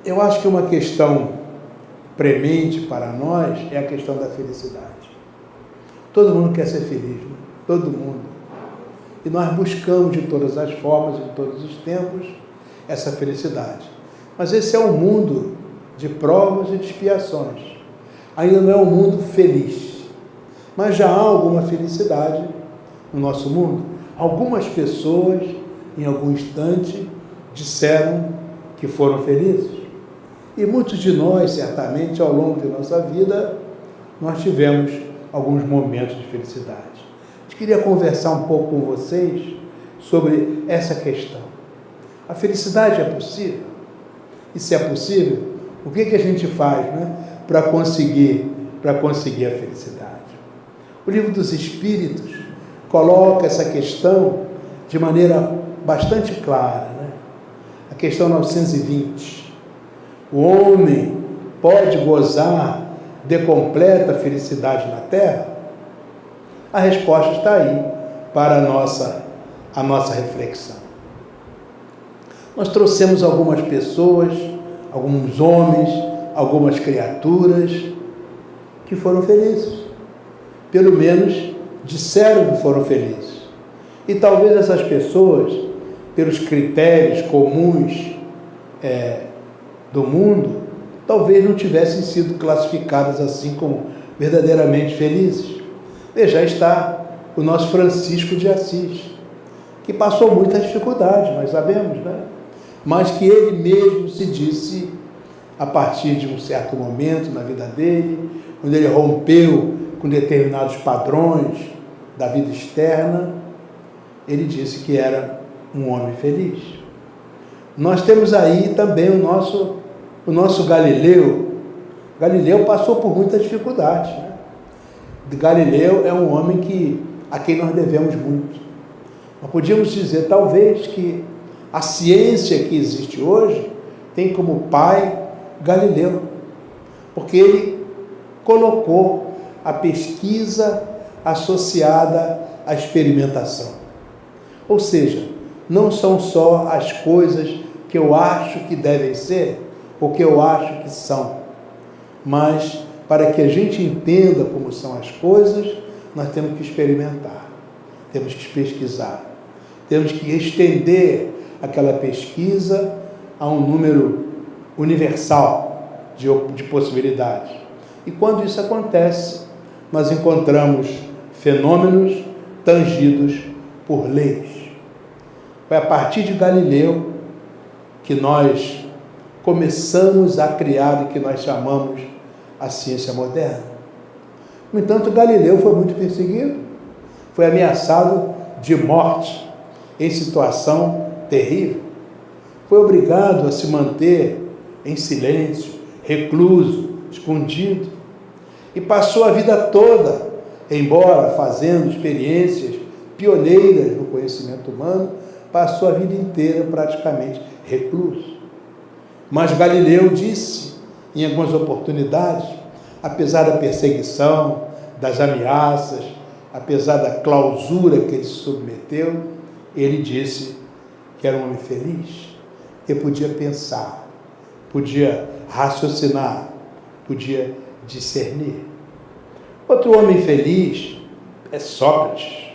Eu acho que uma questão premente para nós é a questão da felicidade. Todo mundo quer ser feliz, né? Todo mundo. E nós buscamos de todas as formas, de todos os tempos, essa felicidade. Mas esse é um mundo de provas e de expiações. Ainda não é um mundo feliz. Mas já há alguma felicidade no nosso mundo. Algumas pessoas, em algum instante, disseram que foram felizes. E muitos de nós, certamente, ao longo de nossa vida, nós tivemos alguns momentos de felicidade. Eu queria conversar um pouco com vocês sobre essa questão. A felicidade é possível? E se é possível, o que a gente faz, né, para conseguir a felicidade? O Livro dos Espíritos coloca essa questão de maneira bastante clara, né? A questão 920. O homem pode gozar de completa felicidade na Terra? A resposta está aí para a nossa reflexão. Nós trouxemos algumas pessoas, alguns homens, algumas criaturas que foram felizes. Pelo menos disseram que foram felizes. E talvez essas pessoas, pelos critérios comuns do mundo, talvez não tivessem sido classificadas assim como verdadeiramente felizes. Veja, aí está o nosso Francisco de Assis, que passou muita dificuldade, nós sabemos, né? Mas que ele mesmo se disse, a partir de um certo momento na vida dele, quando ele rompeu com determinados padrões da vida externa, ele disse que era um homem feliz. Nós temos aí também o nosso Galileu. Galileu passou por muita dificuldade, né? Galileu é um homem a quem nós devemos muito. Nós podíamos dizer, talvez, que a ciência que existe hoje tem como pai Galileu, porque ele colocou a pesquisa associada à experimentação. Ou seja, não são só as coisas que eu acho que devem ser, ou que eu acho que são, mas para que a gente entenda como são as coisas, nós temos que experimentar, temos que pesquisar, temos que estender aquela pesquisa a um número universal de possibilidades. E quando isso acontece, nós encontramos fenômenos tangidos por leis. Foi a partir de Galileu que nós começamos a criar o que nós chamamos a ciência moderna. No entanto, Galileu foi muito perseguido, foi ameaçado de morte em situação terrível, foi obrigado a se manter em silêncio, recluso, escondido, e passou a vida toda, embora fazendo experiências pioneiras no conhecimento humano, passou a vida inteira praticamente recluso. Mas Galileu disse, em algumas oportunidades, apesar da perseguição, das ameaças, apesar da clausura que ele se submeteu, ele disse que era um homem feliz, que podia pensar, podia raciocinar, podia discernir. Outro homem feliz é Sócrates.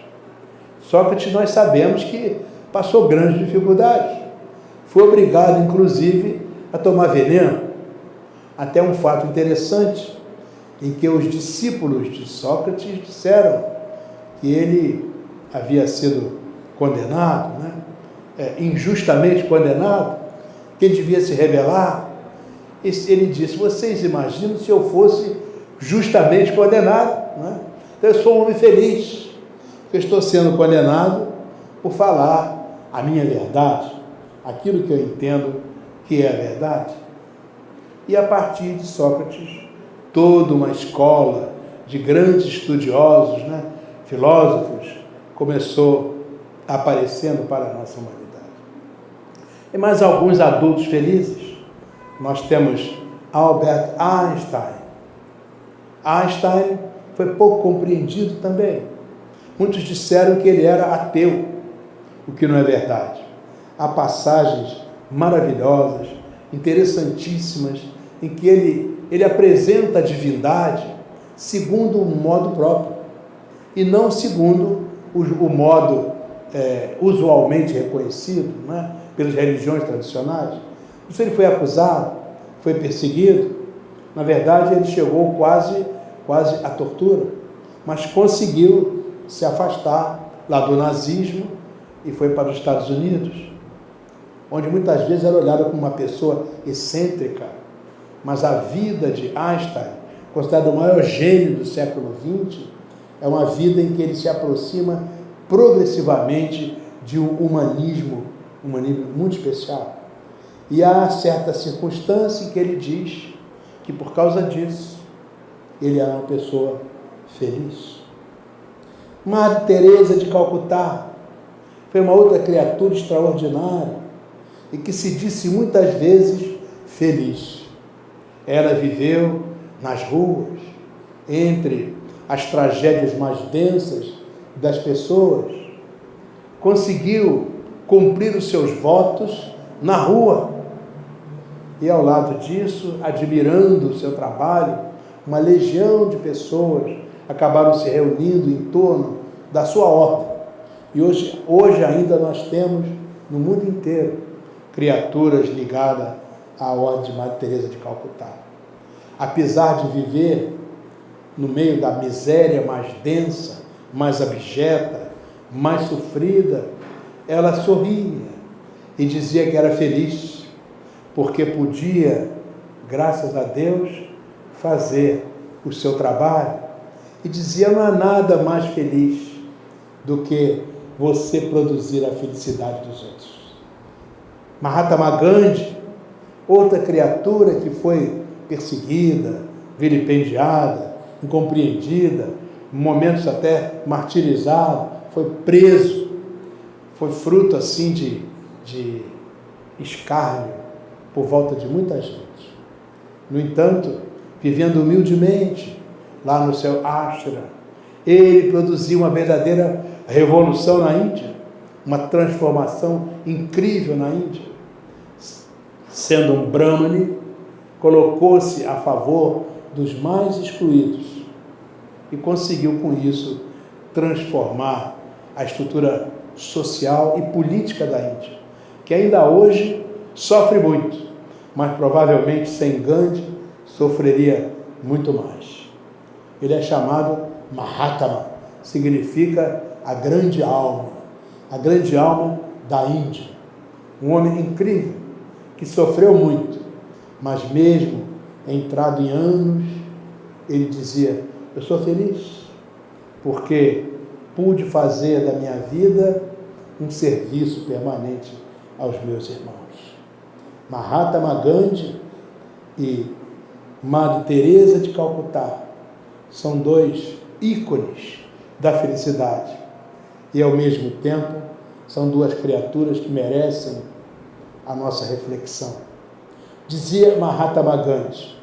Sócrates, nós sabemos que passou grandes dificuldades. Foi obrigado, inclusive, a tomar veneno. Até um fato interessante, em que os discípulos de Sócrates disseram que ele havia sido condenado, né? Injustamente condenado, que ele devia se rebelar. Ele disse, vocês imaginam se eu fosse justamente condenado, né? Então eu sou um homem feliz, porque estou sendo condenado por falar a minha verdade, aquilo que eu entendo que é a verdade. E a partir de Sócrates, toda uma escola de grandes estudiosos, né, filósofos, começou aparecendo para a nossa humanidade. E mais alguns adultos felizes. Nós temos Albert Einstein. Einstein foi pouco compreendido também. Muitos disseram que ele era ateu, o que não é verdade. Há passagens maravilhosas interessantíssimas, em que ele apresenta a divindade segundo um modo próprio, e não segundo o modo usualmente reconhecido, né, pelas religiões tradicionais. Se ele foi acusado, foi perseguido, na verdade ele chegou quase à tortura, mas conseguiu se afastar lá do nazismo e foi para os Estados Unidos, onde muitas vezes era olhado como uma pessoa excêntrica, mas a vida de Einstein, considerado o maior gênio do século XX, é uma vida em que ele se aproxima progressivamente de um humanismo muito especial. E há certa circunstância em que ele diz que por causa disso ele era uma pessoa feliz. Madre Teresa de Calcutá foi uma outra criatura extraordinária e que se disse muitas vezes feliz. Ela viveu nas ruas, entre as tragédias mais densas das pessoas, conseguiu cumprir os seus votos na rua. E ao lado disso, admirando o seu trabalho, uma legião de pessoas acabaram se reunindo em torno da sua obra. E hoje ainda nós temos, no mundo inteiro, criaturas ligadas à ordem de Madre Teresa de Calcutá. Apesar de viver no meio da miséria mais densa, mais abjeta, mais sofrida, ela sorria e dizia que era feliz, porque podia, graças a Deus, fazer o seu trabalho. E dizia, não há nada mais feliz do que você produzir a felicidade dos outros. Mahatma Gandhi, outra criatura que foi perseguida, vilipendiada, incompreendida, em momentos até martirizado, foi preso, foi fruto assim de escárnio por volta de muita gente. No entanto, vivendo humildemente lá no seu ashram, ele produziu uma verdadeira revolução na Índia, uma transformação incrível na Índia. Sendo um Brahmane, colocou-se a favor dos mais excluídos e conseguiu com isso transformar a estrutura social e política da Índia, que ainda hoje sofre muito, mas provavelmente sem Gandhi sofreria muito mais. Ele é chamado Mahatma, significa a grande alma da Índia. Um homem incrível, que sofreu muito, mas mesmo entrado em anos, ele dizia, eu sou feliz, porque pude fazer da minha vida um serviço permanente aos meus irmãos. Mahatma Gandhi e Madre Teresa de Calcutá são dois ícones da felicidade e, ao mesmo tempo, são duas criaturas que merecem a nossa reflexão. Dizia Mahatma Gandhi,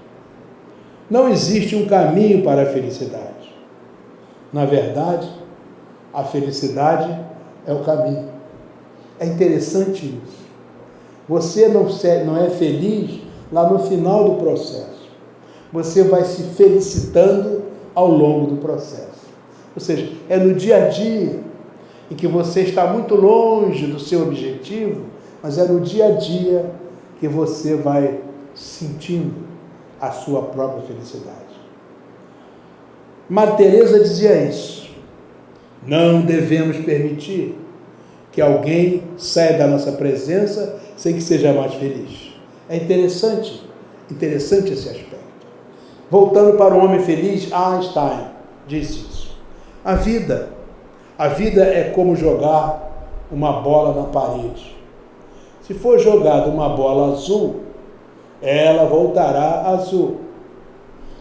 não existe um caminho para a felicidade. Na verdade, a felicidade é o caminho. É interessante isso. Você não é feliz lá no final do processo. Você vai se felicitando ao longo do processo. Ou seja, é no dia a dia em que você está muito longe do seu objetivo, mas é no dia a dia que você vai sentindo a sua própria felicidade. Madre Teresa dizia isso. Não devemos permitir que alguém saia da nossa presença sem que seja mais feliz. É interessante esse aspecto. Voltando para o homem feliz, Einstein disse isso. A vida é como jogar uma bola na parede. Se for jogada uma bola azul, ela voltará azul.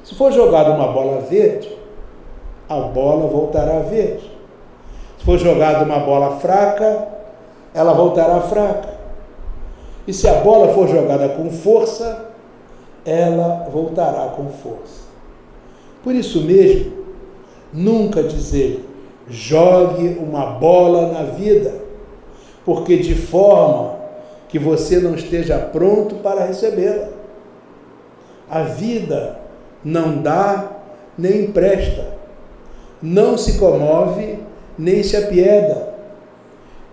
Se for jogada uma bola verde, a bola voltará verde. Se for jogada uma bola fraca, ela voltará fraca. E se a bola for jogada com força, ela voltará com força. Por isso mesmo, nunca dizer, jogue uma bola na vida, porque de forma que você não esteja pronto para recebê-la. A vida não dá nem empresta, não se comove nem se apieda.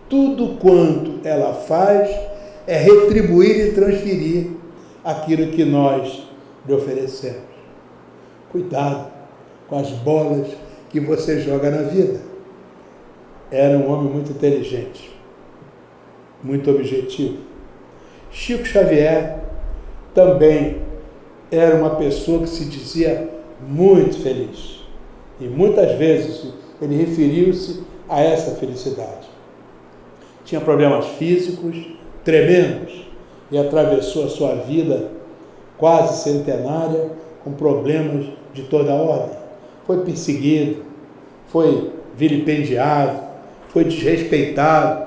Tudo quanto ela faz é retribuir e transferir aquilo que nós lhe oferecemos. Cuidado com as bolas que você joga na vida. Era um homem muito inteligente, muito objetivo. Chico Xavier também era uma pessoa que se dizia muito feliz. E muitas vezes ele referiu-se a essa felicidade. Tinha problemas físicos tremendos e atravessou a sua vida quase centenária com problemas de toda ordem. Foi perseguido, foi vilipendiado, foi desrespeitado.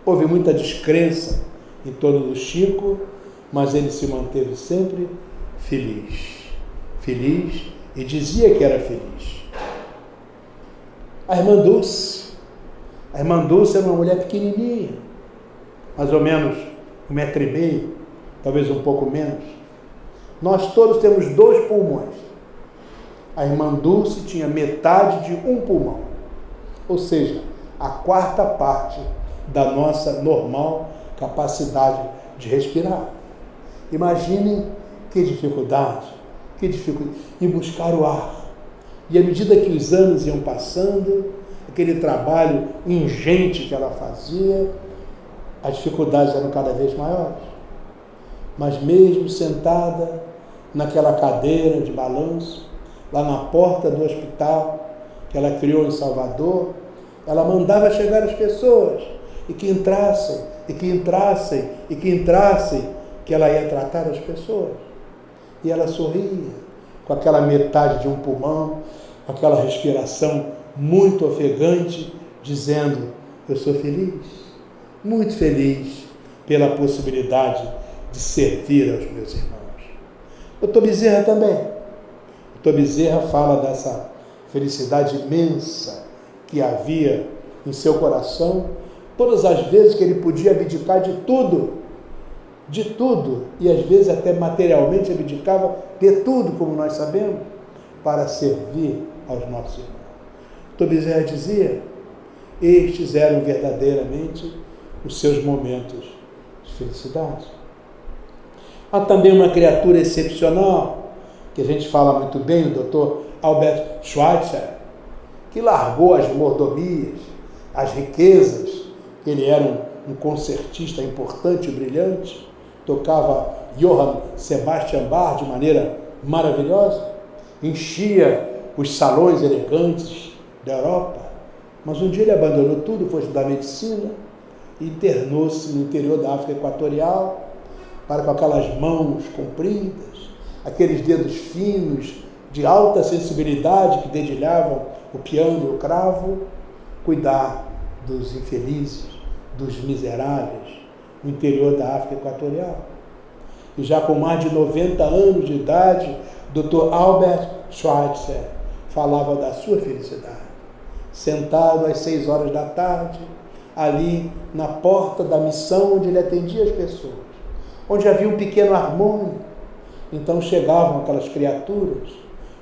Houve muita descrença em torno do Chico, mas ele se manteve sempre feliz. Feliz e dizia que era feliz. A irmã Dulce era uma mulher pequenininha, mais ou menos 1,5 m, talvez um pouco menos. Nós todos temos 2 pulmões. A irmã Dulce tinha metade de um pulmão, ou seja, a 4ª parte da nossa normal capacidade de respirar. Imaginem que dificuldade em buscar o ar. E à medida que os anos iam passando, aquele trabalho ingente que ela fazia, as dificuldades eram cada vez maiores. Mas mesmo sentada naquela cadeira de balanço, lá na porta do hospital que ela criou em Salvador, ela mandava chegar as pessoas e que entrassem, que ela ia tratar as pessoas. E ela sorria, com aquela metade de um pulmão, com aquela respiração muito ofegante, dizendo: eu sou feliz, muito feliz pela possibilidade de servir aos meus irmãos. Dr. Bezerra também. Dr. Bezerra fala dessa felicidade imensa que havia em seu coração, todas as vezes que ele podia abdicar de tudo, e às vezes até materialmente abdicava de tudo, como nós sabemos, para servir aos nossos irmãos. Dr. Bezerra dizia: estes eram verdadeiramente os seus momentos de felicidade. Há também uma criatura excepcional, que a gente fala muito bem, o Dr. Albert Schweitzer, que largou as mordomias, as riquezas. Ele era um concertista importante e brilhante, tocava Johann Sebastian Bach de maneira maravilhosa, enchia os salões elegantes da Europa, mas um dia ele abandonou tudo, foi estudar medicina e internou-se no interior da África Equatorial, para, com aquelas mãos compridas, aqueles dedos finos, de alta sensibilidade, que dedilhavam o piano e o cravo, cuidar dos infelizes, dos miseráveis, no interior da África Equatorial. E já com mais de 90 anos de idade, Dr. Albert Schweitzer falava da sua felicidade, sentado às 6 horas da tarde, ali na porta da missão onde ele atendia as pessoas, onde havia um pequeno harmônio. Então chegavam aquelas criaturas,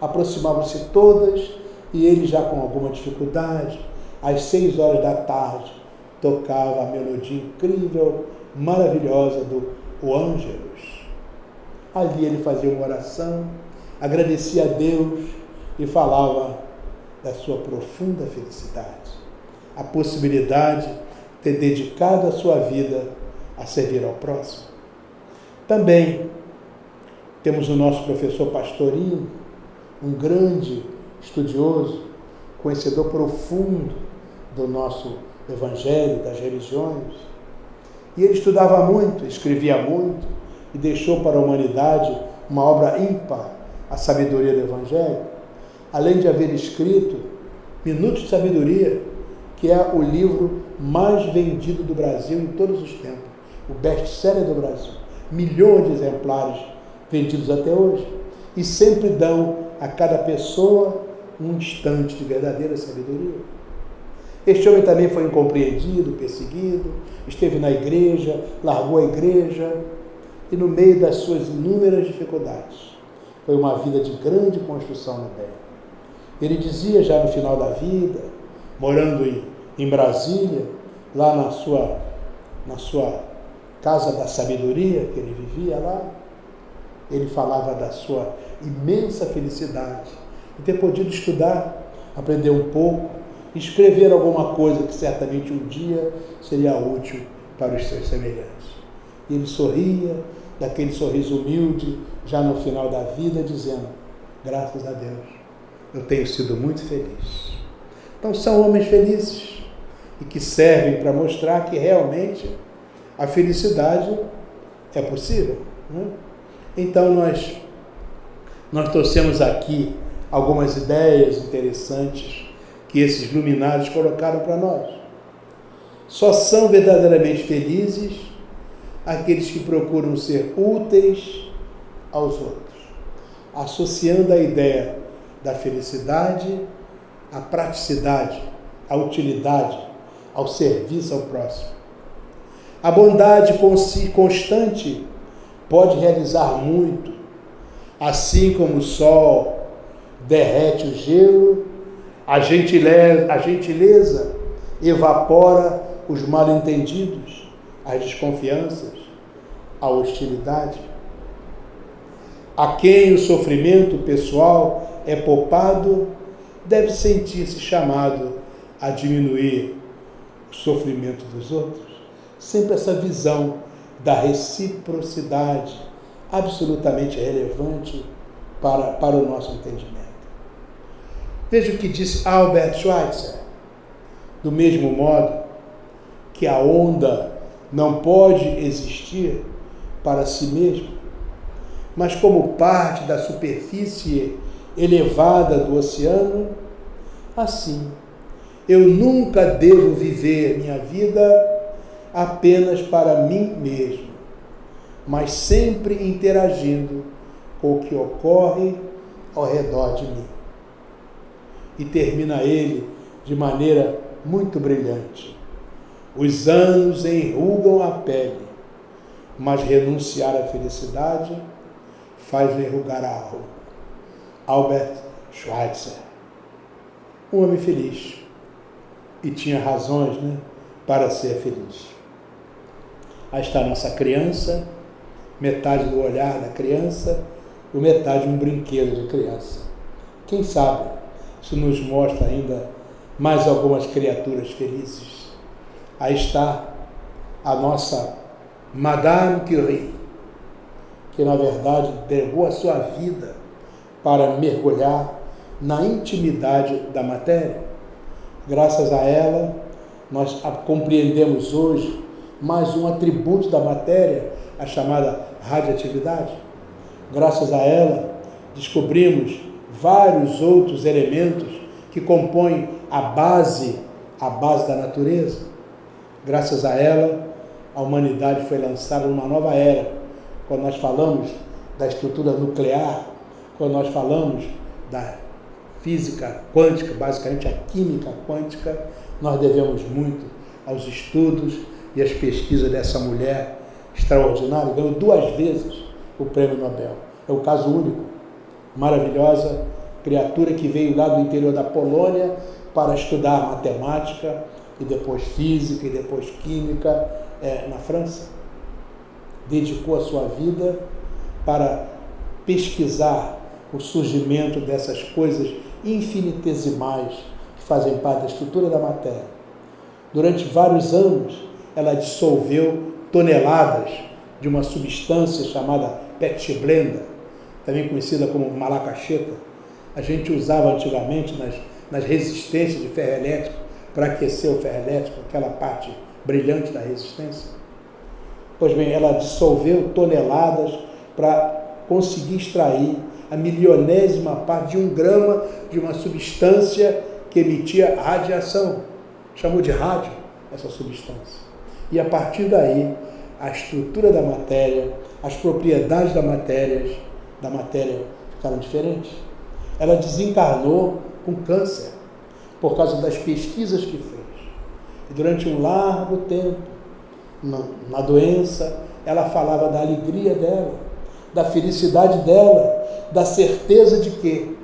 aproximavam-se todas, e ele, já com alguma dificuldade, às 6 horas da tarde, tocava a melodia incrível, maravilhosa do O Ângelus. Ali ele fazia uma oração, agradecia a Deus e falava da sua profunda felicidade, a possibilidade de ter dedicado a sua vida a servir ao próximo. Também temos o nosso professor Pastorino, um grande estudioso, conhecedor profundo do nosso Evangelho, das religiões. E ele estudava muito, escrevia muito e deixou para a humanidade uma obra ímpar, a Sabedoria do Evangelho, além de haver escrito Minutos de Sabedoria, que é o livro mais vendido do Brasil em todos os tempos, o best-seller do Brasil, milhões de exemplares vendidos até hoje, e sempre dão a cada pessoa um instante de verdadeira sabedoria. Este homem também foi incompreendido, perseguido, esteve na igreja, largou a igreja, e no meio das suas inúmeras dificuldades, foi uma vida de grande construção no bem. Ele dizia já no final da vida, morando em Brasília, lá na sua casa da sabedoria, que ele vivia lá, ele falava da sua imensa felicidade de ter podido estudar, aprender um pouco, escrever alguma coisa que certamente um dia seria útil para os seus semelhantes. E ele sorria, daquele sorriso humilde, já no final da vida, dizendo: graças a Deus, eu tenho sido muito feliz. Então são homens felizes e que servem para mostrar que realmente a felicidade é possível, né? Então nós trouxemos aqui algumas ideias interessantes que esses luminares colocaram para nós. Só são verdadeiramente felizes aqueles que procuram ser úteis aos outros, associando a ideia da felicidade à praticidade, à utilidade, ao serviço ao próximo. A bondade constante pode realizar muito, assim como o sol derrete o gelo, a gentileza evapora os mal-entendidos, as desconfianças, a hostilidade. A quem o sofrimento pessoal é poupado, deve sentir-se chamado a diminuir o sofrimento dos outros. Sempre essa visão da reciprocidade absolutamente relevante para o nosso entendimento. Veja o que disse Albert Schweitzer. Do mesmo modo que a onda não pode existir para si mesma, mas como parte da superfície elevada do oceano, assim, eu nunca devo viver minha vida apenas para mim mesmo, mas sempre interagindo com o que ocorre ao redor de mim. E termina ele de maneira muito brilhante. Os anos enrugam a pele, mas renunciar à felicidade faz enrugar a alma. Albert Schweitzer. Um homem feliz. E tinha razões, para ser feliz. Aí está a nossa criança, metade do olhar da criança e metade um brinquedo de criança. Quem sabe isso nos mostra ainda mais algumas criaturas felizes. Aí está a nossa Madame Curie, que na verdade entregou a sua vida para mergulhar na intimidade da matéria. Graças a ela, nós compreendemos hoje mais um atributo da matéria, a chamada radioatividade. Graças a ela, descobrimos vários outros elementos que compõem a base da natureza. Graças a ela, a humanidade foi lançada numa nova era. Quando nós falamos da estrutura nuclear, quando nós falamos da física quântica, basicamente a química quântica, nós devemos muito aos estudos e às pesquisas dessa mulher extraordinária. Ganhou 2 vezes o prêmio Nobel. É o caso único. Maravilhosa criatura que veio lá do interior da Polônia para estudar matemática e depois física e depois química na França. Dedicou a sua vida para pesquisar o surgimento dessas coisas infinitesimais que fazem parte da estrutura da matéria. Durante vários anos, ela dissolveu toneladas de uma substância chamada petcheblenda, também conhecida como malacacheta. A gente usava antigamente nas resistências de ferro elétrico para aquecer o ferro elétrico, aquela parte brilhante da resistência. Pois bem, ela dissolveu toneladas para conseguir extrair a milionésima parte de 1 grama de uma substância que emitia radiação. Chamou de rádio essa substância. E a partir daí, a estrutura da matéria, as propriedades da matéria ficaram diferentes. Ela desencarnou com câncer, por causa das pesquisas que fez. E durante um largo tempo, na doença, ela falava da alegria dela, da felicidade dela, da certeza de que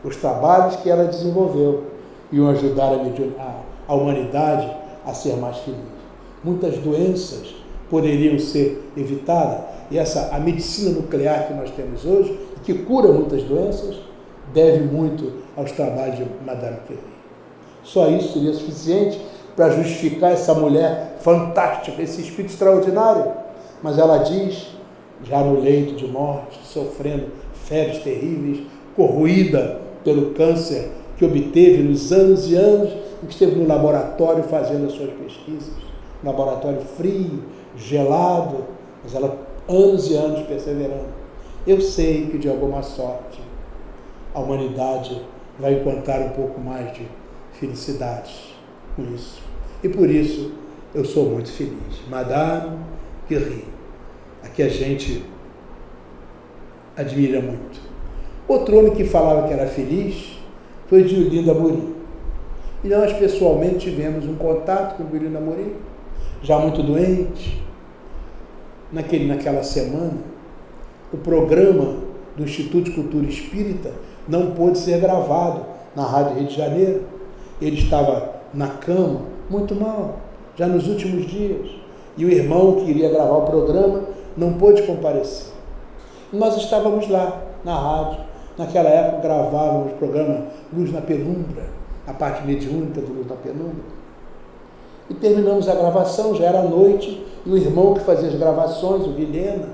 os trabalhos que ela desenvolveu iam ajudar a humanidade a ser mais feliz. Muitas doenças poderiam ser evitadas, e a medicina nuclear que nós temos hoje, que cura muitas doenças, deve muito aos trabalhos de Madame Curie. Só isso seria suficiente para justificar essa mulher fantástica, esse espírito extraordinário. Mas ela diz, já no leito de morte, sofrendo febres terríveis, corroída pelo câncer que obteve nos anos e anos em que esteve no laboratório fazendo as suas pesquisas, laboratório frio, gelado, mas ela anos e anos perseverando. Eu sei que de alguma sorte a humanidade vai encontrar um pouco mais de felicidade com isso. E por isso eu sou muito feliz. Madame Curie, a que a gente admira muito. Outro homem que falava que era feliz foi Diolinda Amorim. E nós pessoalmente tivemos um contato com Diolinda Amorim, já muito doente. Naquela semana, o programa do Instituto de Cultura Espírita não pôde ser gravado na Rádio Rio de Janeiro. Ele estava na cama, muito mal, já nos últimos dias. E o irmão que iria gravar o programa não pôde comparecer. E nós estávamos lá, na rádio. Naquela época gravávamos o programa Luz na Penumbra, a parte mediúnica do Luz na Penumbra. E terminamos a gravação, já era noite, e o irmão que fazia as gravações, o Vilhena,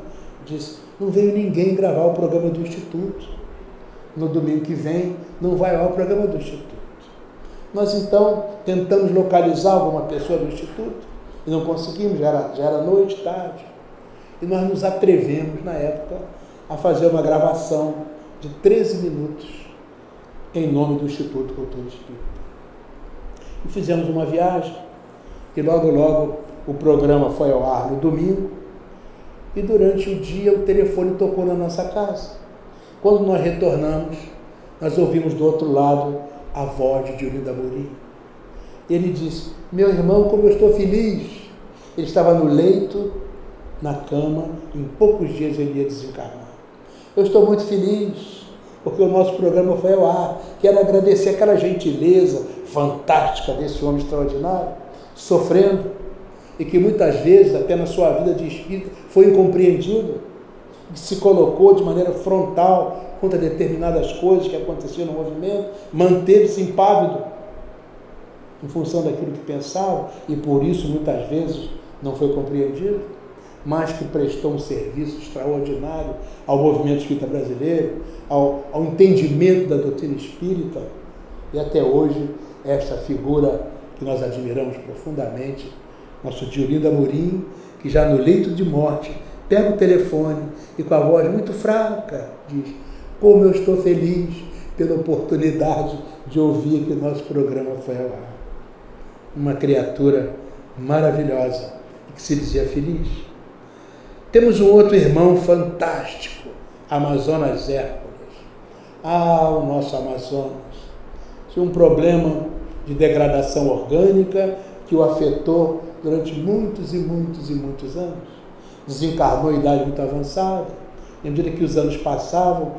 disse, não veio ninguém gravar o programa do Instituto. No domingo que vem não vai ao programa do Instituto. Nós então tentamos localizar alguma pessoa do Instituto e não conseguimos, já era noite, tarde. E nós nos atrevemos, na época, a fazer uma gravação de 13 minutos em nome do Instituto Cultura Espírita. E fizemos uma viagem e logo o programa foi ao ar no domingo e durante o dia o telefone tocou na nossa casa. Quando nós retornamos, nós ouvimos do outro lado a voz de Diolinda Amorim. Ele disse, meu irmão, como eu estou feliz. Ele estava no leito, na cama, em poucos dias ele ia desencarnar. Eu estou muito feliz, porque o nosso programa foi ao ar. Quero agradecer aquela gentileza fantástica desse homem extraordinário, sofrendo, e que muitas vezes, até na sua vida de espírito, foi incompreendido, e se colocou de maneira frontal contra determinadas coisas que aconteciam no movimento, manteve-se impávido em função daquilo que pensava, e por isso muitas vezes não foi compreendido, mas que prestou um serviço extraordinário ao movimento espírita brasileiro, ao entendimento da doutrina espírita, e até hoje esta figura que nós admiramos profundamente, nosso Diolinda Amorim, que já no leito de morte pega o telefone e com a voz muito fraca diz, como eu estou feliz pela oportunidade de ouvir que nosso programa foi ao ar. Uma criatura maravilhosa, que se dizia feliz. Temos um outro irmão fantástico, Amazonas Hércules. O nosso Amazonas. Tinha um problema de degradação orgânica que o afetou durante muitos e muitos e muitos anos. Desencarnou em idade muito avançada. À medida que os anos passavam,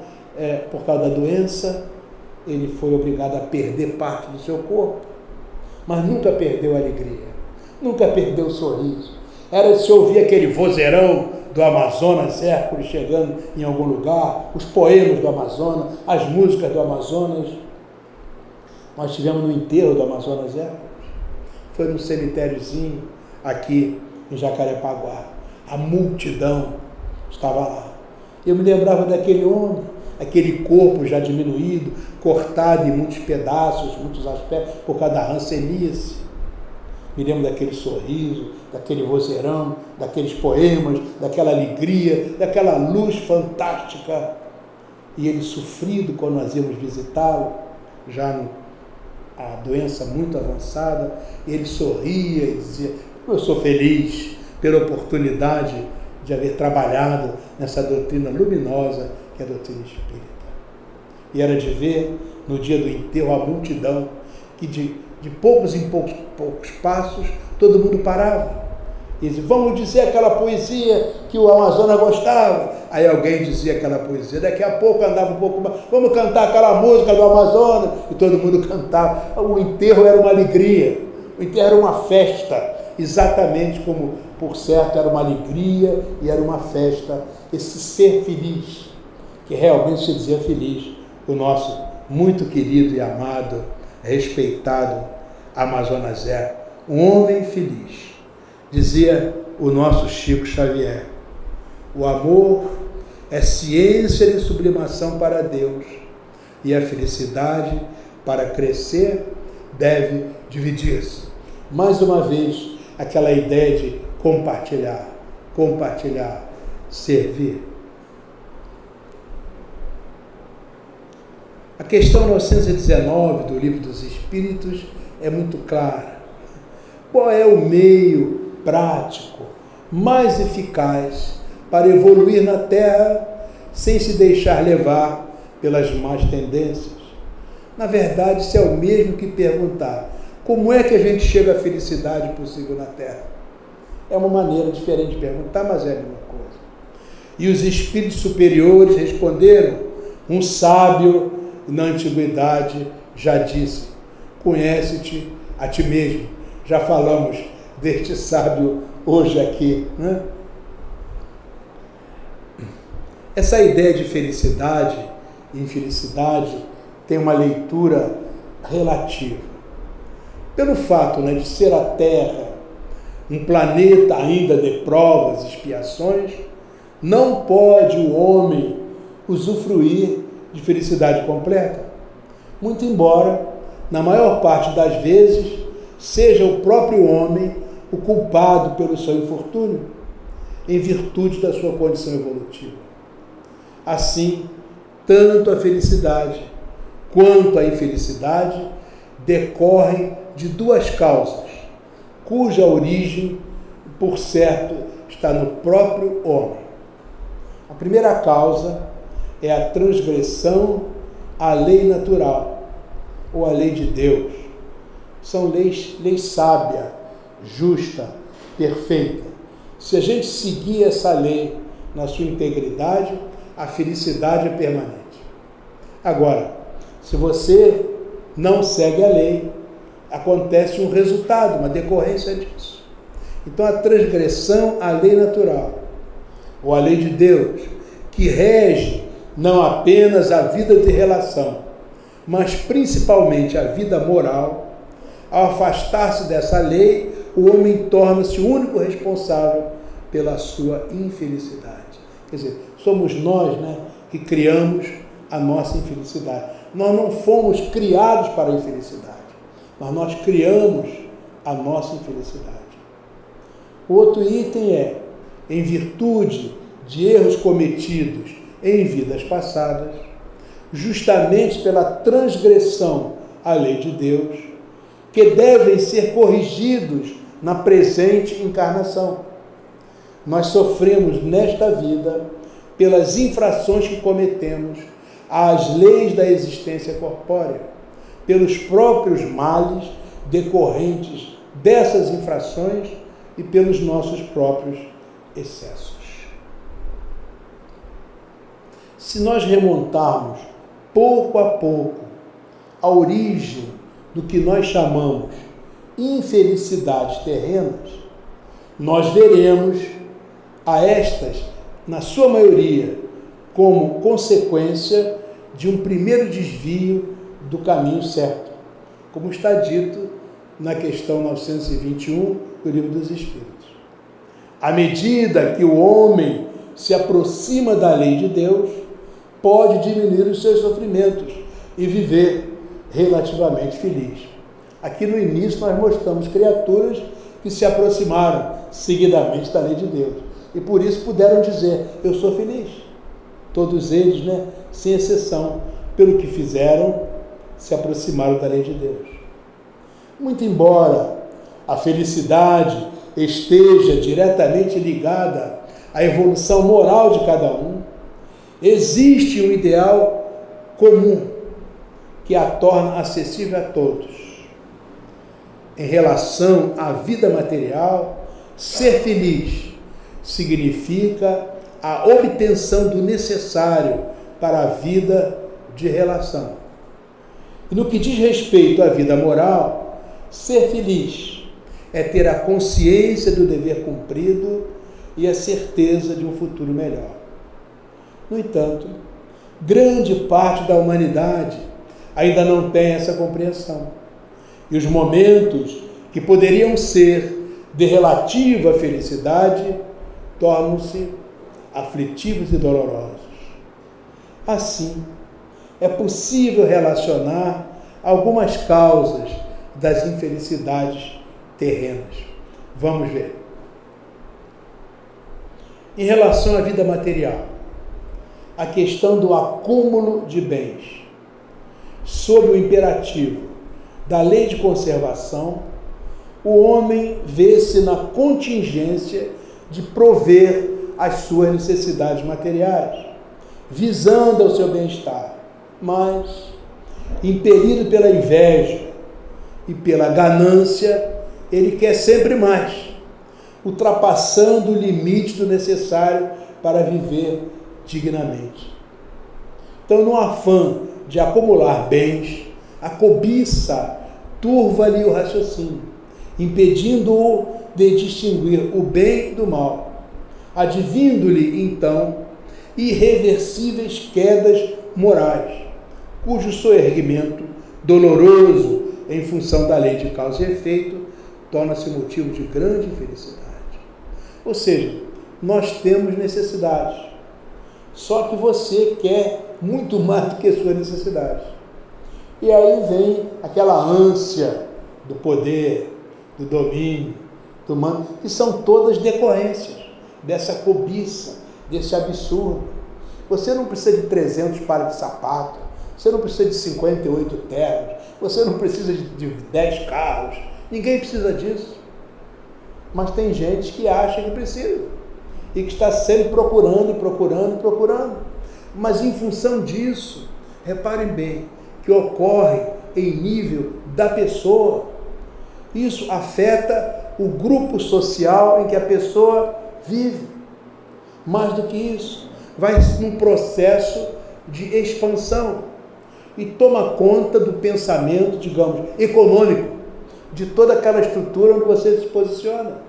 por causa da doença, ele foi obrigado a perder parte do seu corpo, mas nunca perdeu a alegria, nunca perdeu o sorriso. Era de se ouvir aquele vozeirão do Amazonas Hércules chegando em algum lugar, os poemas do Amazonas, as músicas do Amazonas. Nós tivemos no enterro do Amazonas Hércules, foi no cemitériozinho aqui em Jacarepaguá. A multidão estava lá. Eu me lembrava daquele homem, aquele corpo já diminuído, cortado em muitos pedaços, muitos aspectos, por causa da hanseníase. Me lembro daquele sorriso, daquele vozeirão, daqueles poemas, daquela alegria, daquela luz fantástica. E ele sofrido quando nós íamos visitá-lo, já a doença muito avançada, ele sorria e dizia, eu sou feliz pela oportunidade de haver trabalhado nessa doutrina luminosa que é a doutrina espírita. E era de ver, no dia do enterro, a multidão, que de poucos em poucos passos, todo mundo parava. E dizia, vamos dizer aquela poesia que o Amazonas gostava. Aí alguém dizia aquela poesia, daqui a pouco andava um pouco mais, vamos cantar aquela música do Amazonas, e todo mundo cantava. O enterro era uma alegria, o enterro era uma festa, exatamente como, por certo, era uma alegria e era uma festa, esse ser feliz, que realmente se dizia feliz, o nosso muito querido e amado, respeitado Amazonas Zé, um homem feliz. Dizia o nosso Chico Xavier, o amor é ciência de sublimação para Deus e a felicidade, para crescer, deve dividir-se. Mais uma vez, aquela ideia de compartilhar, servir. A questão 919 do Livro dos Espíritos é muito clara. Qual é o meio prático, mais eficaz para evoluir na Terra sem se deixar levar pelas más tendências? Na verdade, isso é o mesmo que perguntar como é que a gente chega à felicidade possível na Terra. É uma maneira diferente de perguntar, mas é a mesma coisa. E os espíritos superiores responderam, um sábio na antiguidade já disse, conhece-te a ti mesmo. Já falamos deste sábio hoje aqui, né? Essa ideia de felicidade e infelicidade tem uma leitura relativa. Pelo fato, né, de ser a Terra um planeta ainda de provas e expiações, não pode o homem usufruir de felicidade completa. Muito embora, na maior parte das vezes, seja o próprio homem o culpado pelo seu infortúnio, em virtude da sua condição evolutiva. Assim, tanto a felicidade quanto a infelicidade decorrem de duas causas, cuja origem, por certo, está no próprio homem. A primeira causa é a transgressão à lei natural, ou à lei de Deus. São leis sábia, justa, perfeita. Se a gente seguir essa lei na sua integridade, a felicidade é permanente. Agora, se você não segue a lei, acontece um resultado, uma decorrência disso. Então, a transgressão à lei natural, ou à lei de Deus, que rege não apenas a vida de relação, mas principalmente a vida moral, ao afastar-se dessa lei, o homem torna-se o único responsável pela sua infelicidade. Quer dizer, somos nós, né, que criamos a nossa infelicidade. Nós não fomos criados para a infelicidade, mas nós criamos a nossa infelicidade. O outro item é, em virtude de erros cometidos em vidas passadas, justamente pela transgressão à lei de Deus, que devem ser corrigidos na presente encarnação. Nós sofremos nesta vida pelas infrações que cometemos às leis da existência corpórea, pelos próprios males decorrentes dessas infrações e pelos nossos próprios excessos. Se nós remontarmos pouco a pouco a origem do que nós chamamos infelicidades terrenas, nós veremos a estas, na sua maioria, como consequência de um primeiro desvio do caminho certo, como está dito na questão 921 do Livro dos Espíritos. À medida que o homem se aproxima da lei de Deus, pode diminuir os seus sofrimentos e viver relativamente feliz. Aqui no início nós mostramos criaturas que se aproximaram seguidamente da lei de Deus e por isso puderam dizer, eu sou feliz. Todos eles, né, sem exceção, pelo que fizeram, se aproximaram da lei de Deus. Muito embora a felicidade esteja diretamente ligada à evolução moral de cada um, existe um ideal comum que a torna acessível a todos. em relação à vida material, ser feliz significa a obtenção do necessário para a vida de relação. E no que diz respeito à vida moral, ser feliz é ter a consciência do dever cumprido e a certeza de um futuro melhor. No entanto, grande parte da humanidade ainda não tem essa compreensão. E os momentos que poderiam ser de relativa felicidade tornam-se aflitivos e dolorosos. Assim, é possível relacionar algumas causas das infelicidades terrenas. Vamos ver. Em relação à vida material, a questão do acúmulo de bens, sob o imperativo da lei de conservação, o homem vê-se na contingência de prover as suas necessidades materiais, visando ao seu bem-estar, mas, impelido pela inveja e pela ganância, ele quer sempre mais, ultrapassando o limite do necessário para viver dignamente. Então, no afã de acumular bens, a cobiça turva-lhe o raciocínio, impedindo-o de distinguir o bem do mal, advindo-lhe, então, irreversíveis quedas morais, cujo soerguimento doloroso em função da lei de causa e efeito torna-se motivo de grande infelicidade. Ou seja, nós temos necessidades, só que você quer muito mais do que suas necessidades. E aí vem aquela ânsia do poder, do domínio, do mando, que são todas decorrências dessa cobiça, desse absurdo. Você não precisa de 300 pares de sapato, você não precisa de 58 ternos, você não precisa de 10 carros, ninguém precisa disso. Mas tem gente que acha que precisa e que está sempre procurando. Mas em função disso, reparem bem, que ocorre em nível da pessoa. Isso afeta o grupo social em que a pessoa vive. Mais do que isso, vai num processo de expansão e toma conta do pensamento, digamos, econômico, de toda aquela estrutura onde você se posiciona.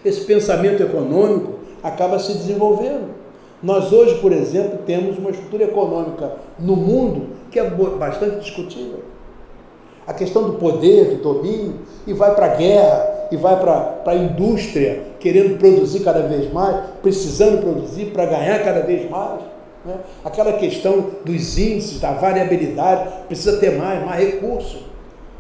Esse pensamento econômico acaba se desenvolvendo. Nós hoje, por exemplo, temos uma estrutura econômica no mundo que é bastante discutível. A questão do poder, do domínio, e vai para a guerra, e vai para a indústria, querendo produzir cada vez mais, precisando produzir para ganhar cada vez mais. Né? Aquela questão dos índices, da variabilidade, precisa ter mais recurso.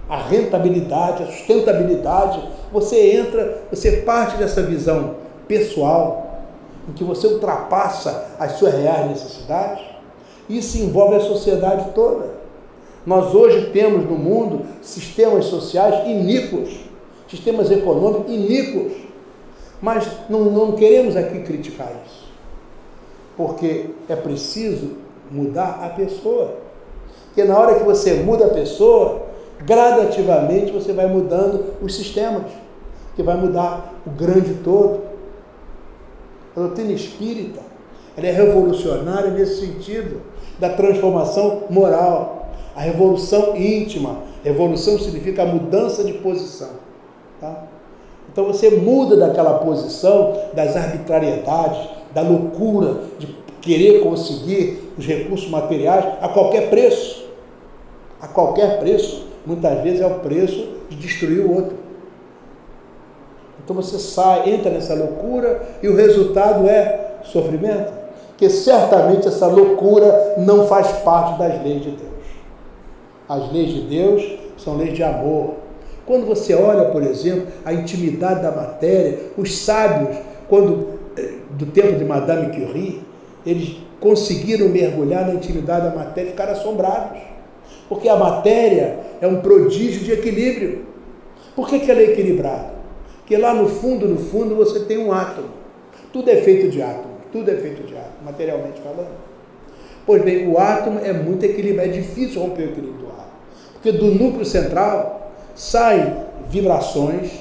A rentabilidade, a sustentabilidade, você parte dessa visão pessoal, em que você ultrapassa as suas reais necessidades, e isso envolve a sociedade toda. Nós hoje temos no mundo sistemas sociais iníquos, sistemas econômicos iníquos, mas não queremos aqui criticar isso, porque é preciso mudar a pessoa, porque na hora que você muda a pessoa, gradativamente você vai mudando os sistemas, que vai mudar o grande todo. A doutrina espírita, ela é revolucionária nesse sentido, da transformação moral, a revolução íntima. Revolução significa a mudança de posição. Tá? Então você muda daquela posição das arbitrariedades, da loucura de querer conseguir os recursos materiais a qualquer preço. A qualquer preço. Muitas vezes é o preço de destruir o outro. Então você entra nessa loucura e o resultado é sofrimento, porque certamente essa loucura não faz parte das leis de Deus. As leis de Deus são leis de amor. Quando você olha, por exemplo, a intimidade da matéria, os sábios, do tempo de Madame Curie, eles conseguiram mergulhar na intimidade da matéria e ficaram assombrados, porque a matéria é um prodígio de equilíbrio. Por que ela é equilibrada? Porque lá no fundo, você tem um átomo. Tudo é feito de átomo, materialmente falando. Pois bem, o átomo é muito equilibrado, é difícil romper o equilíbrio do átomo. Porque do núcleo central saem vibrações,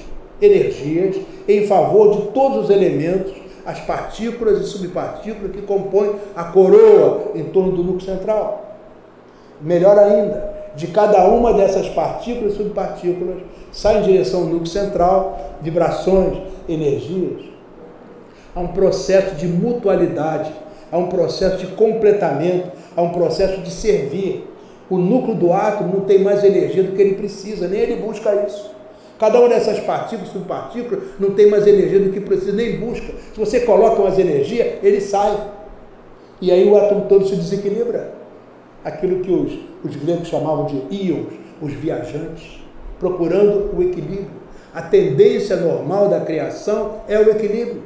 energias, em favor de todos os elementos, as partículas e subpartículas que compõem a coroa em torno do núcleo central. Melhor ainda, de cada uma dessas partículas e subpartículas sai em direção ao núcleo central vibrações, energias. Há um processo de mutualidade, há um processo de completamento, há um processo de servir. O núcleo do átomo não tem mais energia do que ele precisa, nem ele busca isso. Cada uma dessas partículas, subpartículas, não tem mais energia do que precisa, nem busca. Se você coloca umas energias, ele sai. E aí o átomo todo se desequilibra. Aquilo que os gregos chamavam de íons, os viajantes, procurando o equilíbrio. A tendência normal da criação é o equilíbrio.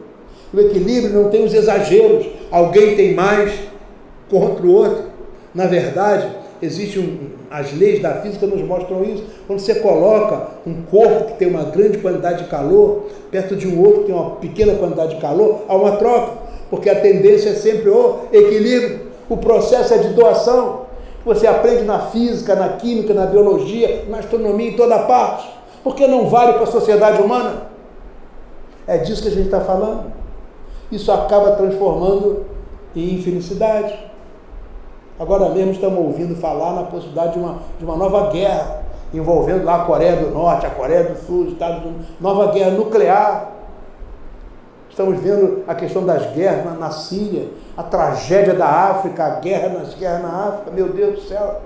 O equilíbrio não tem os exageros. Alguém tem mais contra o outro. Na verdade, as leis da física nos mostram isso. Quando você coloca um corpo que tem uma grande quantidade de calor, perto de um outro que tem uma pequena quantidade de calor, há uma troca. Porque a tendência é sempre o equilíbrio. O processo é de doação. Você aprende na física, na química, na biologia, na astronomia, em toda parte. Porque não vale para a sociedade humana. É disso que a gente está falando. Isso acaba transformando em infelicidade. Agora mesmo estamos ouvindo falar na possibilidade de uma nova guerra, envolvendo lá a Coreia do Norte, a Coreia do Sul, os Estados Unidos, nova guerra nuclear. Estamos vendo a questão das guerras na Síria, a tragédia da África, a guerra na África, meu Deus do céu.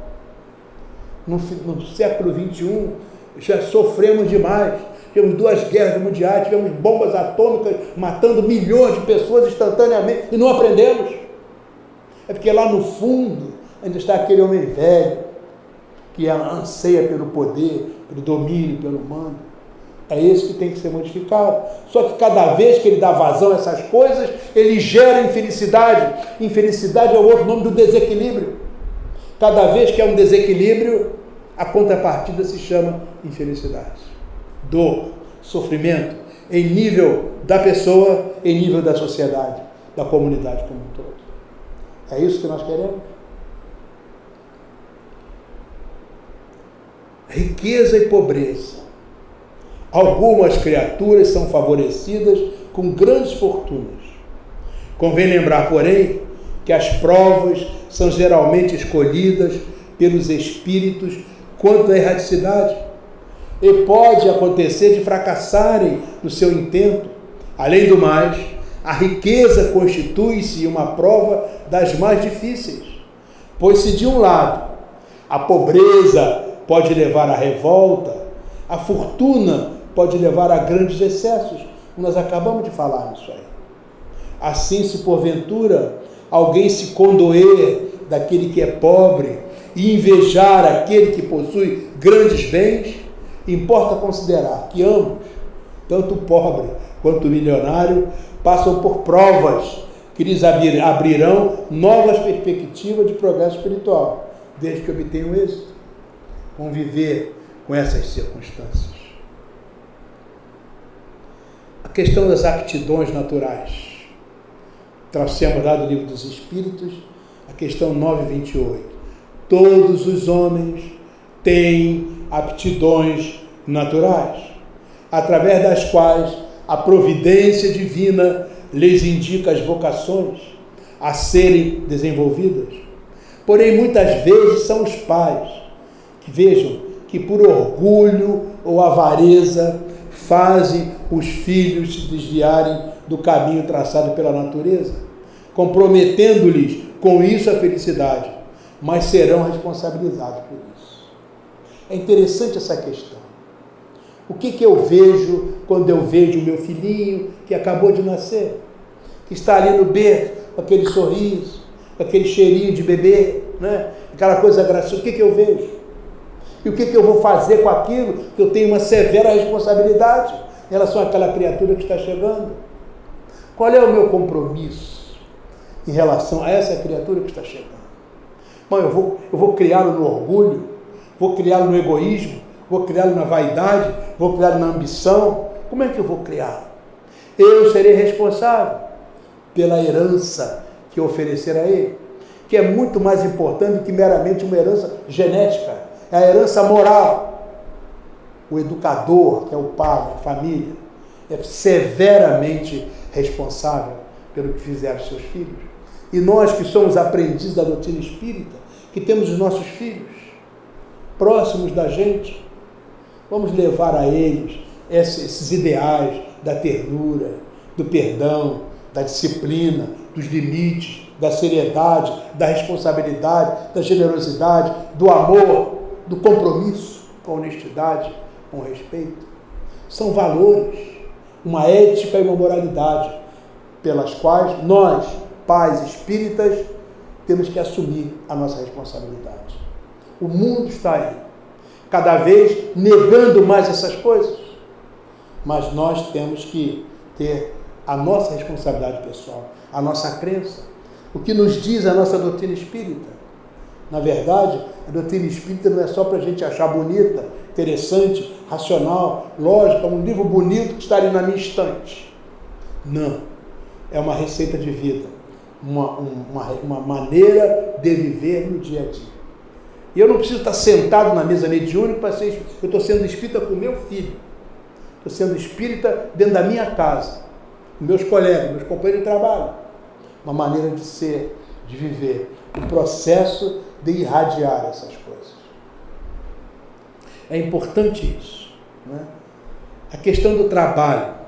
No século XXI, já sofremos demais. Tivemos 2 guerras mundiais, tivemos bombas atômicas matando milhões de pessoas instantaneamente e não aprendemos. É porque lá no fundo ainda está aquele homem velho que anseia pelo poder, pelo domínio, pelo mando. É esse que tem que ser modificado. Só que cada vez que ele dá vazão a essas coisas, ele gera infelicidade. Infelicidade é o outro nome do desequilíbrio. Cada vez que há um desequilíbrio, a contrapartida se chama infelicidade. Dor, sofrimento, em nível da pessoa, em nível da sociedade, da comunidade como um todo. É isso que nós queremos? Riqueza e pobreza. Algumas criaturas são favorecidas com grandes fortunas. Convém lembrar, porém, que as provas são geralmente escolhidas pelos espíritos quanto à erraticidade, e pode acontecer de fracassarem no seu intento. Além do mais, a riqueza constitui-se uma prova das mais difíceis, pois se de um lado a pobreza pode levar à revolta, a fortuna pode levar a grandes excessos. Nós acabamos de falar nisso aí. Assim, se porventura alguém se condoer daquele que é pobre e invejar aquele que possui grandes bens, importa considerar que ambos, tanto o pobre quanto o milionário, passam por provas que lhes abrirão novas perspectivas de progresso espiritual, desde que obtenham êxito. Conviver com essas circunstâncias. A questão das aptidões naturais. Trouxemos lá do Livro dos Espíritos, a questão 928. Todos os homens têm aptidões naturais, através das quais a providência divina lhes indica as vocações a serem desenvolvidas. Porém, muitas vezes são os pais que, vejam, que por orgulho ou avareza fazem os filhos se desviarem do caminho traçado pela natureza, comprometendo-lhes com isso a felicidade, mas serão responsabilizados por isso. É interessante essa questão. O que eu vejo quando eu vejo o meu filhinho que acabou de nascer, que está ali no berço, com aquele sorriso, com aquele cheirinho de bebê, né? Aquela coisa graciosa, o que eu vejo? E o que eu vou fazer com aquilo que eu tenho uma severa responsabilidade em relação àquela criatura que está chegando? Qual é o meu compromisso em relação a essa criatura que está chegando? Bom, eu vou criá-lo no orgulho, vou criá-lo no egoísmo, vou criá-lo na vaidade, vou criá-lo na ambição. Como é que eu vou criá-lo? Eu serei responsável pela herança que eu oferecer a ele, que é muito mais importante do que meramente uma herança genética, é a herança moral. o educador, que é o pai, a família, é severamente responsável pelo que fizeram seus filhos. E nós que somos aprendizes da doutrina espírita, que temos os nossos filhos próximos da gente, vamos levar a eles esses ideais da ternura, do perdão, da disciplina, dos limites, da seriedade, da responsabilidade, da generosidade, do amor, do compromisso, com a honestidade, com o respeito. São valores, uma ética e uma moralidade pelas quais nós, pais espíritas, temos que assumir a nossa responsabilidade. O mundo está aí, cada vez negando mais essas coisas, mas nós temos que ter a nossa responsabilidade pessoal, a nossa crença, o que nos diz a nossa doutrina espírita. Na verdade, a doutrina espírita não é só para a gente achar bonita, interessante, racional, lógica, um livro bonito que está ali na minha estante. Não. É uma receita de vida, uma maneira de viver no dia a dia. E eu não preciso estar sentado na mesa mediúnica para ser espírita. Eu estou sendo espírita com o meu filho. Estou sendo espírita dentro da minha casa, com meus colegas, meus companheiros de trabalho. Uma maneira de ser, de viver, um processo de irradiar essas coisas. É importante isso, né? A questão do trabalho.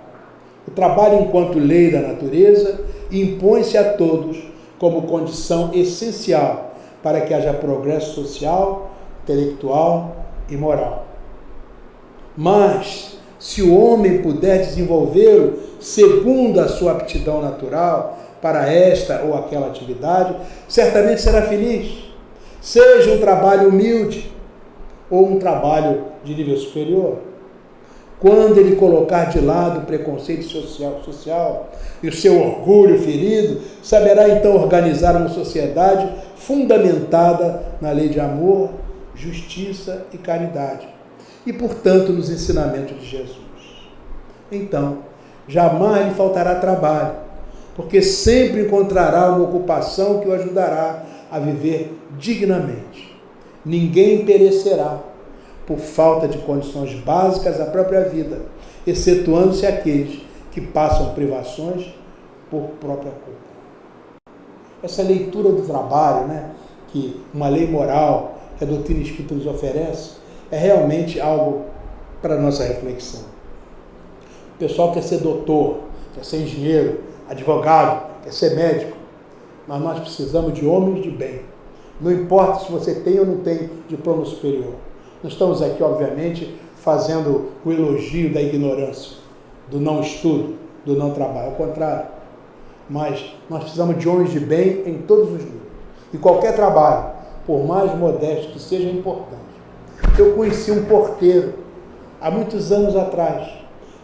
O trabalho enquanto lei da natureza impõe-se a todos como condição essencial para que haja progresso social, intelectual e moral. Mas, se o homem puder desenvolvê-lo segundo a sua aptidão natural para esta ou aquela atividade, certamente será feliz, seja um trabalho humilde ou um trabalho de nível superior. Quando ele colocar de lado o preconceito social e o seu orgulho ferido, saberá então organizar uma sociedade fundamentada na lei de amor, justiça e caridade, e, portanto, nos ensinamentos de Jesus. Então, jamais lhe faltará trabalho, porque sempre encontrará uma ocupação que o ajudará a viver dignamente. Ninguém perecerá por falta de condições básicas à própria vida, excetuando-se aqueles que passam privações por própria culpa. Essa leitura do trabalho, né, que uma lei moral que a doutrina espírita nos oferece, é realmente algo para a nossa reflexão. O pessoal quer ser doutor, quer ser engenheiro, advogado, quer ser médico, mas nós precisamos de homens de bem. Não importa se você tem ou não tem diploma superior. Não estamos aqui, obviamente, fazendo o elogio da ignorância, do não estudo, do não trabalho. Ao contrário. Mas nós precisamos de homens de bem em todos os níveis. E qualquer trabalho, por mais modesto que seja, é importante. Eu conheci um porteiro, há muitos anos atrás.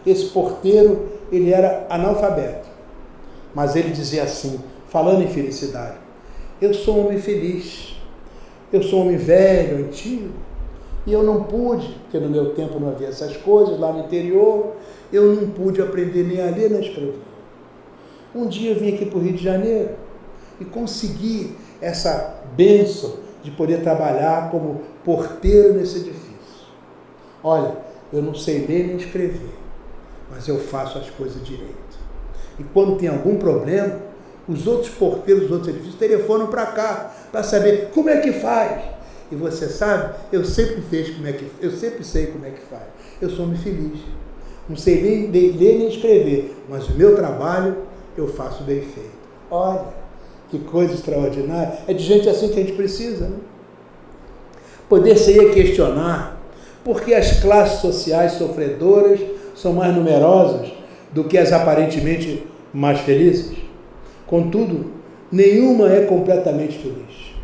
Esse porteiro, ele era analfabeto. Mas ele dizia assim, falando em felicidade: eu sou um homem feliz, eu sou um homem velho, antigo, e eu não pude, porque no meu tempo não havia essas coisas, lá no interior, eu não pude aprender nem a ler nem a escrever. Um dia eu vim aqui para o Rio de Janeiro e consegui essa bênção de poder trabalhar como porteiro nesse edifício. Olha, eu não sei ler nem escrever, mas eu faço as coisas direito. E quando tem algum problema, os outros porteiros dos outros edifícios telefonam para cá, para saber como é que faz. E você sabe, eu sempre sei como é que faz. Eu sou muito feliz. Não sei nem ler nem escrever, mas o meu trabalho eu faço bem feito. Olha, que coisa extraordinária. É de gente assim que a gente precisa, né? Poder-se-ia questionar por que as classes sociais sofredoras são mais numerosas do que as aparentemente mais felizes. Contudo, nenhuma é completamente feliz,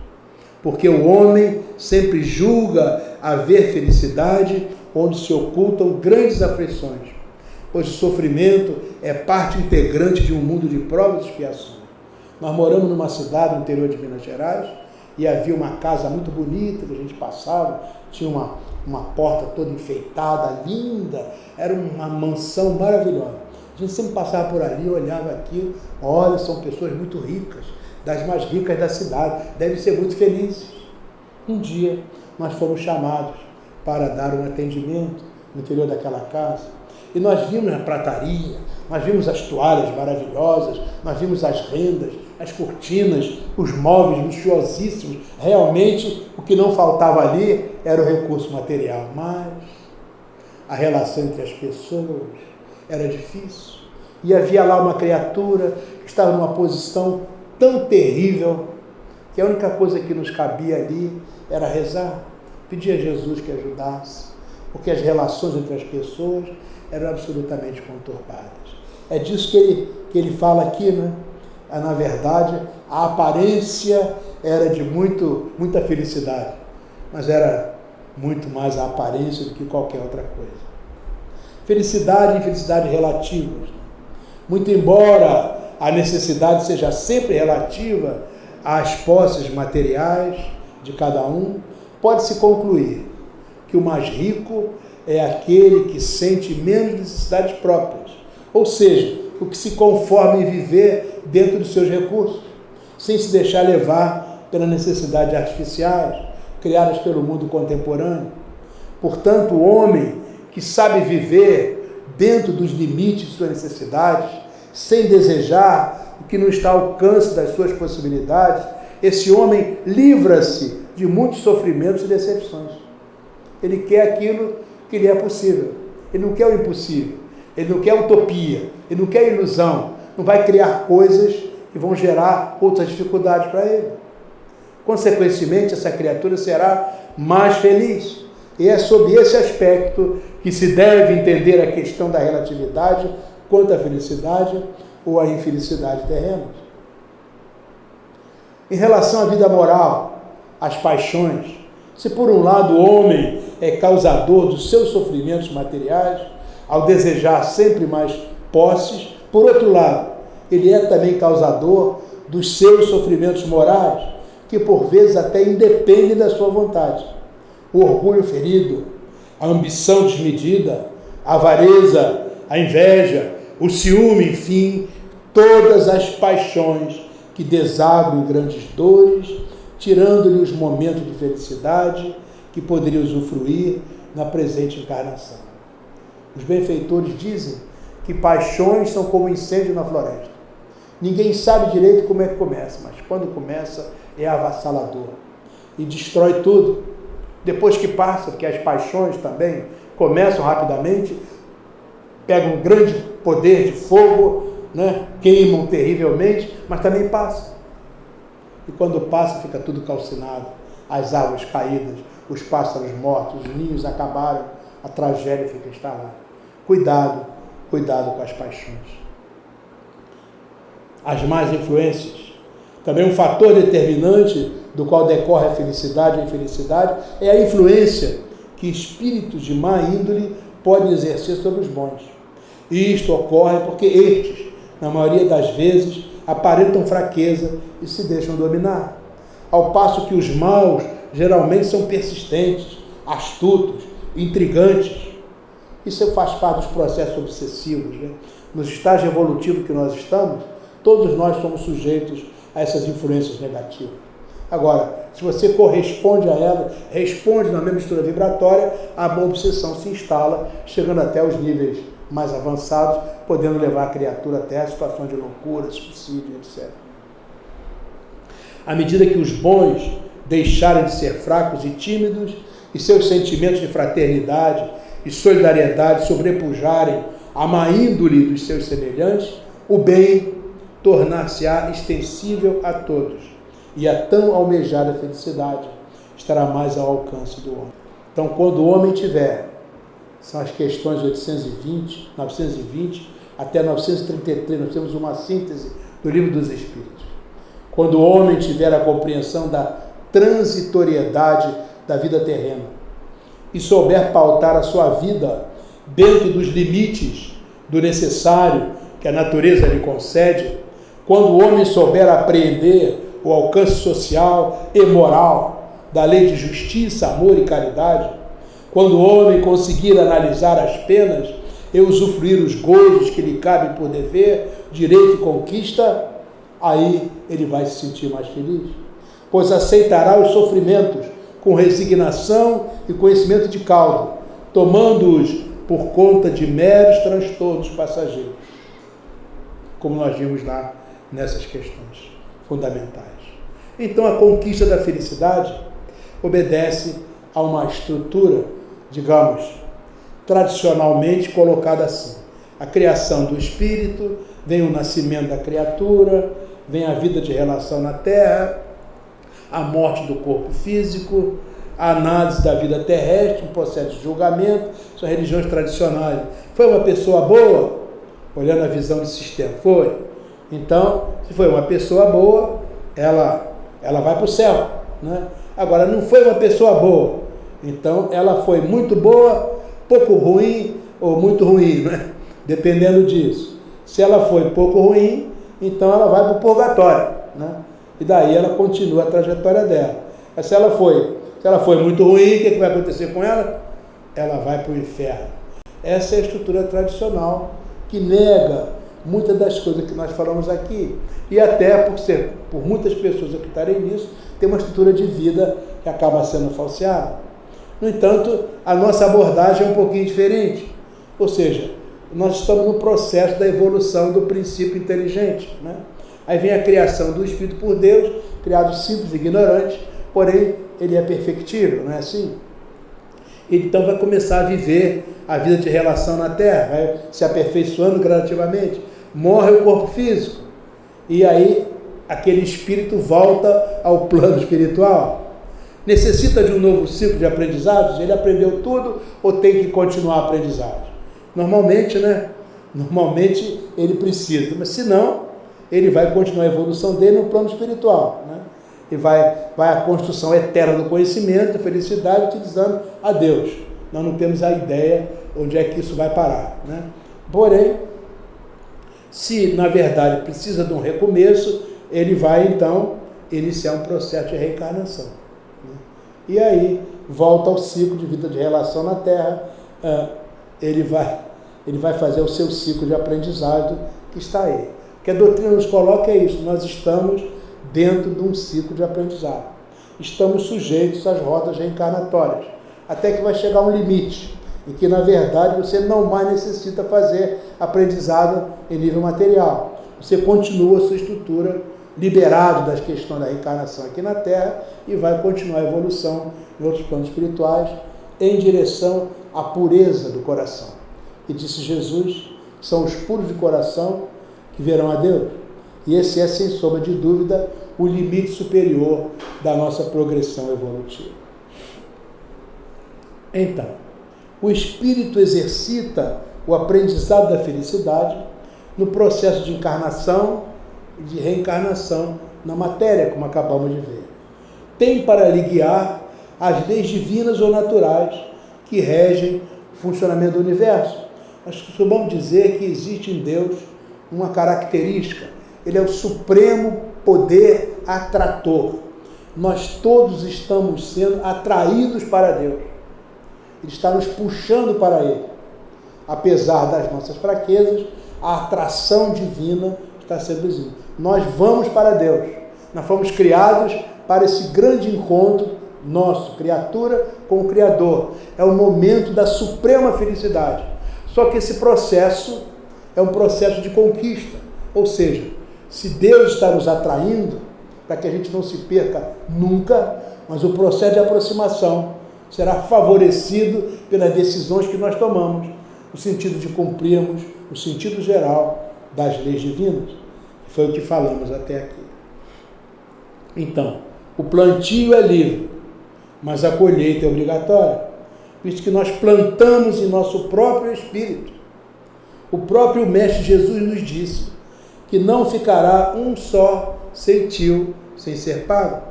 porque o homem sempre julga haver felicidade onde se ocultam grandes aflições, pois o sofrimento é parte integrante de um mundo de provas e expiações. Nós moramos numa cidade no interior de Minas Gerais e havia uma casa muito bonita que a gente passava, tinha uma porta toda enfeitada, linda, era uma mansão maravilhosa. A gente sempre passava por ali, olhava aquilo, olha, são pessoas muito ricas, das mais ricas da cidade, devem ser muito felizes. Um dia nós fomos chamados para dar um atendimento no interior daquela casa, e nós vimos a prataria, nós vimos as toalhas maravilhosas, nós vimos as rendas, as cortinas, os móveis luxuosíssimos. Realmente, o que não faltava ali era o recurso material, mas a relação entre as pessoas era difícil. E havia lá uma criatura que estava numa posição tão terrível que a única coisa que nos cabia ali era rezar, pedir a Jesus que ajudasse, porque as relações entre as pessoas eram absolutamente conturbadas. É disso que ele fala aqui, né? Na verdade, a aparência era de muita felicidade, mas era muito mais a aparência do que qualquer outra coisa. Felicidade e infelicidade relativas. Muito embora a necessidade seja sempre relativa às posses materiais de cada um, pode-se concluir que o mais rico é aquele que sente menos necessidades próprias, ou seja, o que se conforma em viver dentro dos seus recursos, sem se deixar levar pelas necessidades artificiais criadas pelo mundo contemporâneo. Portanto, o homem que sabe viver dentro dos limites de suas necessidades, sem desejar o que não está ao alcance das suas possibilidades, esse homem livra-se de muitos sofrimentos e decepções. Ele quer aquilo que lhe é possível. Ele não quer o impossível. Ele não quer utopia. Ele não quer ilusão. Não vai criar coisas que vão gerar outras dificuldades para ele. Consequentemente, essa criatura será mais feliz. E é sob esse aspecto que se deve entender a questão da relatividade quanto à felicidade ou à infelicidade terrenas. Em relação à vida moral, às paixões, se por um lado o homem é causador dos seus sofrimentos materiais, ao desejar sempre mais posses, por outro lado, ele é também causador dos seus sofrimentos morais, que por vezes até independem da sua vontade. O orgulho ferido, a ambição desmedida, a avareza, a inveja, o ciúme, enfim, todas as paixões que desabam em grandes dores, tirando-lhe os momentos de felicidade que poderia usufruir na presente encarnação. Os benfeitores dizem que paixões são como incêndio na floresta. Ninguém sabe direito como é que começa, mas quando começa é avassalador e destrói tudo. Depois que passa, porque as paixões também começam rapidamente, pegam um grande poder de fogo, né? Queimam terrivelmente, mas também passa. E quando passa, fica tudo calcinado, as árvores caídas, os pássaros mortos, os ninhos acabaram, a tragédia fica instalada. Cuidado, cuidado com as paixões. As más influências. Também um fator determinante do qual decorre a felicidade ou a infelicidade é a influência que espíritos de má índole podem exercer sobre os bons. E isto ocorre porque estes, na maioria das vezes, aparentam fraqueza e se deixam dominar. Ao passo que os maus geralmente são persistentes, astutos, intrigantes. Isso faz parte dos processos obsessivos, né? No estágio evolutivo que nós estamos, todos nós somos sujeitos a essas influências negativas. Agora, se você corresponde a ela, responde na mesma mistura vibratória, a boa obsessão se instala, chegando até os níveis mais avançados, podendo levar a criatura até a situação de loucura, suicídio, etc. À medida que os bons deixarem de ser fracos e tímidos, e seus sentimentos de fraternidade e solidariedade sobrepujarem a má índole dos seus semelhantes, o bem tornar-se-á extensível a todos, e a tão almejada felicidade estará mais ao alcance do homem. Então, quando o homem tiver, são as questões 920 até 933, nós temos uma síntese do Livro dos Espíritos. Quando o homem tiver a compreensão da transitoriedade da vida terrena e souber pautar a sua vida dentro dos limites do necessário que a natureza lhe concede, quando o homem souber apreender o alcance social e moral da lei de justiça, amor e caridade, quando o homem conseguir analisar as penas e usufruir os gozos que lhe cabem por dever, direito e conquista, aí ele vai se sentir mais feliz, pois aceitará os sofrimentos com resignação e conhecimento de causa, tomando-os por conta de meros transtornos passageiros, como nós vimos lá nessas questões fundamentais. Então, a conquista da felicidade obedece a uma estrutura, digamos, tradicionalmente colocada assim. A criação do espírito, vem o nascimento da criatura, vem a vida de relação na terra, a morte do corpo físico, a análise da vida terrestre, um processo de julgamento, são religiões tradicionais. Foi uma pessoa boa? Olhando a visão do sistema, foi. Então, se foi uma pessoa boa, ela vai para o céu, né? Agora, não foi uma pessoa boa, então ela foi muito boa, pouco ruim ou muito ruim, né? Dependendo disso. Se ela foi pouco ruim, então ela vai para o purgatório, né? E daí ela continua a trajetória dela. Mas se ela foi muito ruim, o que vai acontecer com ela? Ela vai para o inferno. Essa é a estrutura tradicional que nega muitas das coisas que nós falamos aqui. E até por muitas pessoas acreditarem nisso, tem uma estrutura de vida que acaba sendo falseada. No entanto, a nossa abordagem é um pouquinho diferente. Ou seja, nós estamos no processo da evolução do princípio inteligente, né? Aí vem a criação do Espírito por Deus, criado simples e ignorante, porém ele é perfectível, não é assim? Então vai começar a viver a vida de relação na Terra, vai se aperfeiçoando gradativamente, morre o corpo físico, e aí aquele espírito volta ao plano espiritual. Necessita de um novo ciclo de aprendizados? Ele aprendeu tudo ou tem que continuar a aprendizagem? Normalmente, né? Normalmente ele precisa, mas se não, ele vai continuar a evolução dele no plano espiritual, né? E vai a construção eterna do conhecimento, da felicidade, utilizando a Deus. Nós não temos a ideia onde é que isso vai parar, né? Porém, se na verdade precisa de um recomeço, ele vai então iniciar um processo de reencarnação, né? E aí volta ao ciclo de vida de relação na Terra, ele vai fazer o seu ciclo de aprendizado que está aí. O que a doutrina nos coloca é isso: nós estamos dentro de um ciclo de aprendizado. Estamos sujeitos às rodas reencarnatórias, até que vai chegar um limite, em que, na verdade, você não mais necessita fazer aprendizado em nível material. Você continua a sua estrutura, liberado das questões da reencarnação aqui na Terra, e vai continuar a evolução em outros planos espirituais, em direção à pureza do coração. E disse Jesus, são os puros de coração que verão a Deus. E esse é, sem sombra de dúvida, o limite superior da nossa progressão evolutiva. Então, o espírito exercita o aprendizado da felicidade no processo de encarnação e de reencarnação na matéria, como acabamos de ver. Tem para lhe guiar as leis divinas ou naturais que regem o funcionamento do universo. Nós costumamos dizer que existe em Deus uma característica: ele é o supremo poder atrator. Nós todos estamos sendo atraídos para Deus. Ele está nos puxando para Ele. Apesar das nossas fraquezas, a atração divina está sendo visível. Nós vamos para Deus. Nós fomos criados para esse grande encontro nosso, criatura com o Criador. É o momento da suprema felicidade. Só que esse processo é um processo de conquista. Ou seja, se Deus está nos atraindo, para que a gente não se perca nunca, mas o processo de aproximação será favorecido pelas decisões que nós tomamos, no sentido de cumprirmos o sentido geral das leis divinas. Foi o que falamos até aqui. Então, o plantio é livre, mas a colheita é obrigatória, visto que nós plantamos em nosso próprio espírito. O próprio Mestre Jesus nos disse que não ficará um só centil sem ser pago.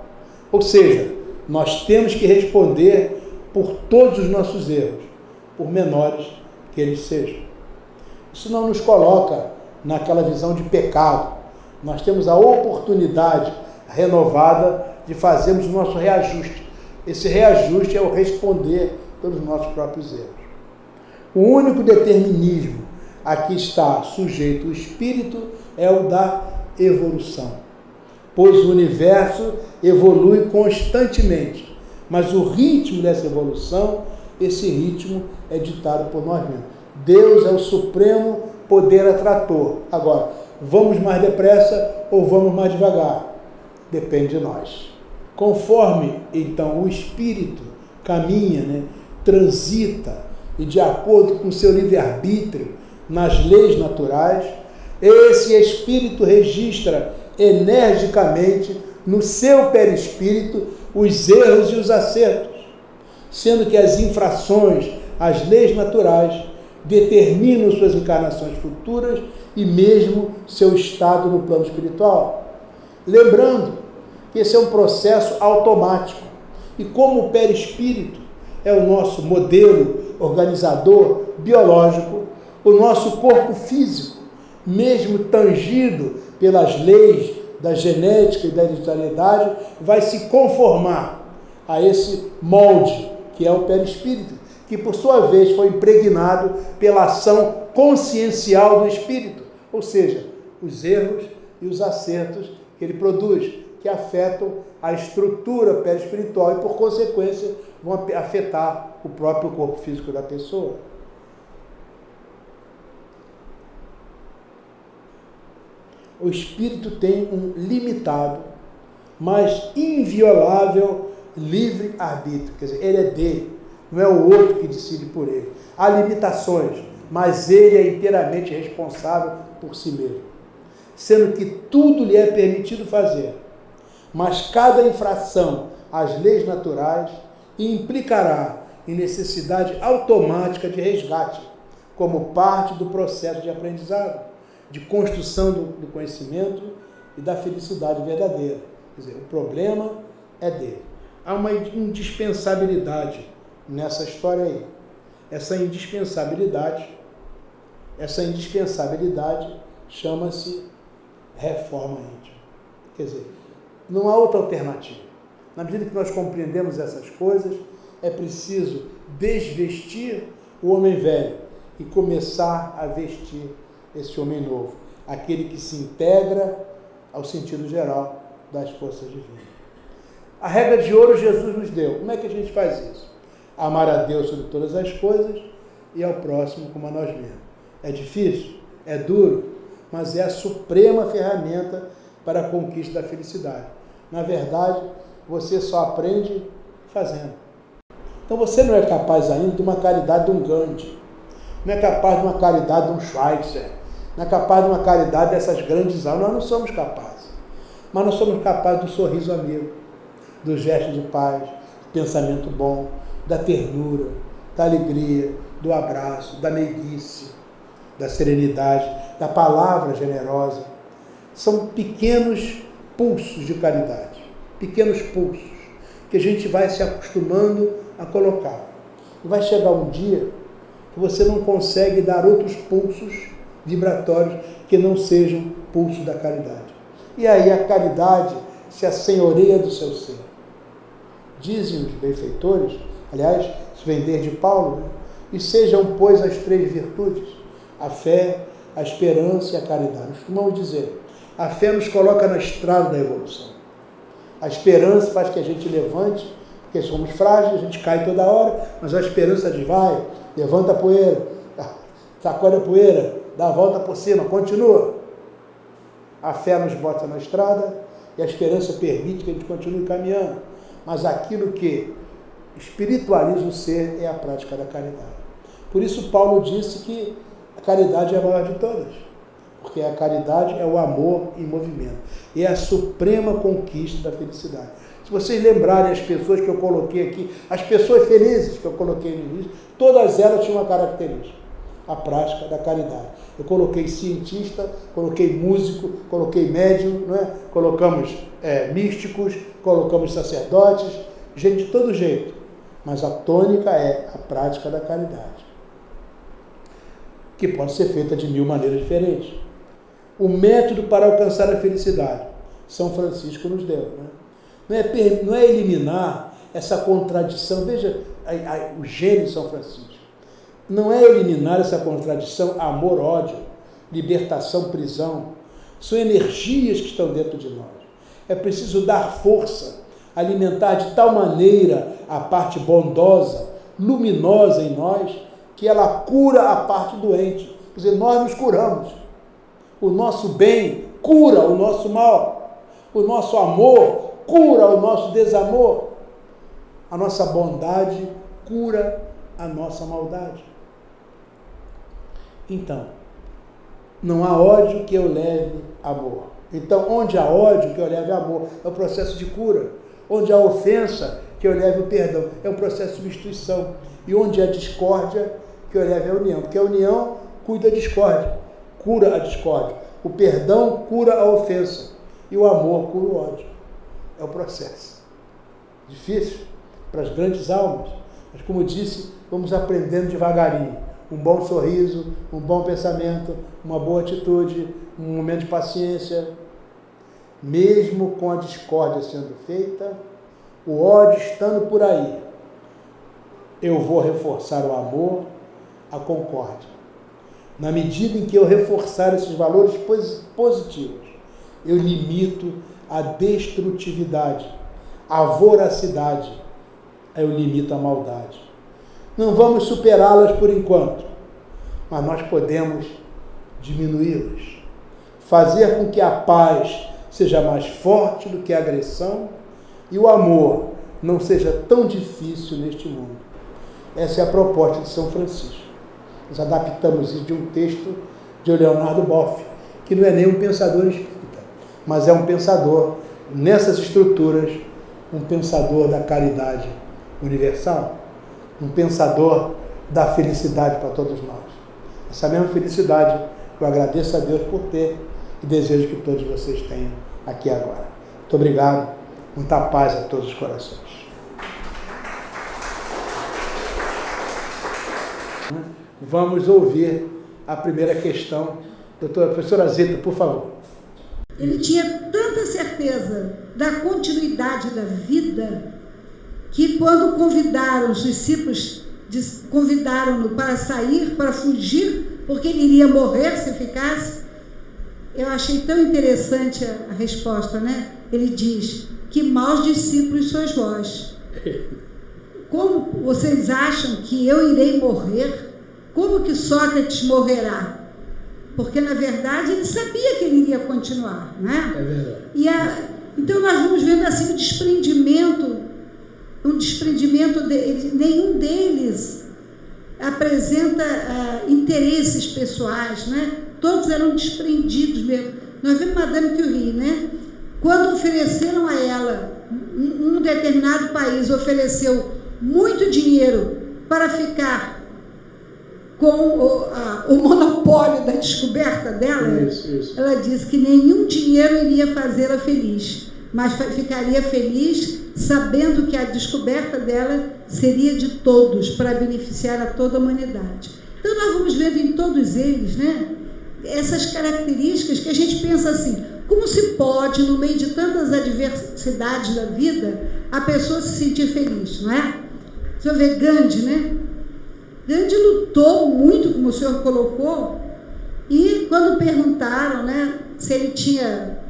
Ou seja, nós temos que responder por todos os nossos erros, por menores que eles sejam. Isso não nos coloca naquela visão de pecado. Nós temos a oportunidade renovada de fazermos o nosso reajuste. Esse reajuste é o responder pelos nossos próprios erros. O único determinismo a que está sujeito o espírito é o da evolução, pois o universo evolui constantemente, mas o ritmo dessa evolução esse ritmo é ditado por nós mesmos. Deus é o supremo poder atrator. Agora, vamos mais depressa ou vamos mais devagar? Depende de nós. Conforme, então, o espírito caminha, transita, e de acordo com o seu livre-arbítrio nas leis naturais, esse espírito registra energicamente no seu perispírito os erros e os acertos, sendo que as infrações às leis naturais determinam suas encarnações futuras e mesmo seu estado no plano espiritual. Lembrando que esse é um processo automático, e como o perispírito é o nosso modelo organizador biológico, o nosso corpo físico, mesmo tangido pelas leis da genética e da hereditariedade, vai se conformar a esse molde que é o perispírito, que por sua vez foi impregnado pela ação consciencial do espírito, ou seja, os erros e os acertos que ele produz, que afetam a estrutura perispiritual e, por consequência, vão afetar o próprio corpo físico da pessoa. O espírito tem um limitado, mas inviolável livre-arbítrio. Quer dizer, ele é dele, não é o outro que decide por ele. Há limitações, mas ele é inteiramente responsável por si mesmo. Sendo que tudo lhe é permitido fazer, mas cada infração às leis naturais implicará em necessidade automática de resgate, como parte do processo de aprendizado, de construção do conhecimento e da felicidade verdadeira. Quer dizer, o problema é dele. Há uma indispensabilidade nessa história aí. Essa indispensabilidade chama-se reforma íntima. Quer dizer, não há outra alternativa. Na medida que nós compreendemos essas coisas, é preciso desvestir o homem velho e começar a vestir esse homem novo, aquele que se integra ao sentido geral das forças divinas. A regra de ouro Jesus nos deu. Como é que a gente faz isso? Amar a Deus sobre todas as coisas e ao próximo como a nós mesmos. É difícil? É duro? Mas é a suprema ferramenta para a conquista da felicidade. Na verdade, você só aprende fazendo. Então você não é capaz ainda de uma caridade de um Gandhi, não é capaz de uma caridade de um Schweitzer, não é capaz de uma caridade dessas grandes almas. Nós não somos capazes. Mas nós somos capazes do sorriso amigo, do gesto de paz, do pensamento bom, da ternura, da alegria, do abraço, da meiguice, da serenidade, da palavra generosa. São pequenos pulsos de caridade, pequenos pulsos, que a gente vai se acostumando a colocar. E vai chegar um dia que você não consegue dar outros pulsos vibratórios que não sejam pulsos da caridade. E aí a caridade se assenhoreia do seu ser. Dizem os benfeitores, aliás, se vender de Paulo, e sejam, pois, as 3 virtudes, a fé, a esperança e a caridade. Nós costumamos dizer, a fé nos coloca na estrada da evolução. A esperança faz que a gente levante, porque somos frágeis, a gente cai toda hora, mas a esperança diz, vai, levanta a poeira, sacode a poeira, dá a volta por cima, continua. A fé nos bota na estrada e a esperança permite que a gente continue caminhando. Mas aquilo que espiritualiza o ser é a prática da caridade. Por isso Paulo disse que a caridade é a maior de todas, porque a caridade é o amor em movimento, e é a suprema conquista da felicidade. Se vocês lembrarem as pessoas que eu coloquei aqui, as pessoas felizes que eu coloquei no início, todas elas tinham uma característica, a prática da caridade. Eu coloquei cientista, coloquei músico, coloquei médium, não é? Colocamos místicos, colocamos sacerdotes, gente de todo jeito, mas a tônica é a prática da caridade, que pode ser feita de 1000 maneiras diferentes. O método para alcançar a felicidade, São Francisco nos deu. Não é eliminar essa contradição, veja o gênio de São Francisco. Não é eliminar essa contradição, amor, ódio, libertação, prisão. São energias que estão dentro de nós. É preciso dar força, alimentar de tal maneira a parte bondosa luminosa em nós, que ela cura a parte doente. Quer dizer, nós nos curamos. O nosso bem cura o nosso mal. O nosso amor cura o nosso desamor. A nossa bondade cura a nossa maldade. Então, não há ódio que eu leve amor. Então, onde há ódio que eu leve amor, é o processo de cura. Onde há ofensa, que eu leve o perdão, é um processo de substituição. E onde há discórdia, que eu leve a união. Porque a união cuida da discórdia, cura a discórdia. O perdão cura a ofensa. E o amor cura o ódio. É o processo. Difícil para as grandes almas. Mas, como eu disse, vamos aprendendo devagarinho. Um bom sorriso, um bom pensamento, uma boa atitude, um momento de paciência. Mesmo com a discórdia sendo feita, o ódio estando por aí, eu vou reforçar o amor, a concórdia. Na medida em que eu reforçar esses valores positivos, eu limito a destrutividade, a voracidade, eu limito a maldade. Não vamos superá-las por enquanto, mas nós podemos diminuí-las. Fazer com que a paz seja mais forte do que a agressão e o amor não seja tão difícil neste mundo. Essa é a proposta de São Francisco. Nós adaptamos isso de um texto de Leonardo Boff, que não é nem um pensador espírita, mas é um pensador, nessas estruturas, um pensador da caridade universal, um pensador da felicidade para todos nós. Essa mesma felicidade eu agradeço a Deus por ter e desejo que todos vocês tenham aqui agora. Muito obrigado, muita paz a todos os corações. Vamos ouvir a primeira questão. Professora Zita, por favor. Ele tinha tanta certeza da continuidade da vida que quando convidaram os discípulos, convidaram-no para sair, para fugir, porque ele iria morrer se ficasse, eu achei tão interessante a resposta, né? Ele diz, que maus discípulos sois vós. Como vocês acham que eu irei morrer? Como que Sócrates morrerá? Porque, na verdade, ele sabia que ele iria continuar, né? É verdade. Então, nós vamos vendo assim um desprendimento deles. Nenhum deles apresenta interesses pessoais, né? Todos eram desprendidos mesmo. Nós vemos Madame Curie, né? Quando ofereceram a ela, um determinado país ofereceu muito dinheiro para ficar com o monopólio da descoberta dela, isso. Ela disse que nenhum dinheiro iria fazê-la feliz, mas ficaria feliz sabendo que a descoberta dela seria de todos, para beneficiar a toda a humanidade. Então nós vamos vendo em todos eles, né, essas características que a gente pensa assim, como se pode, no meio de tantas adversidades da vida, a pessoa se sentir feliz, não é? Você vê Gandhi, né? Gandhi lutou muito, como o senhor colocou, e quando perguntaram, né, se ele tinha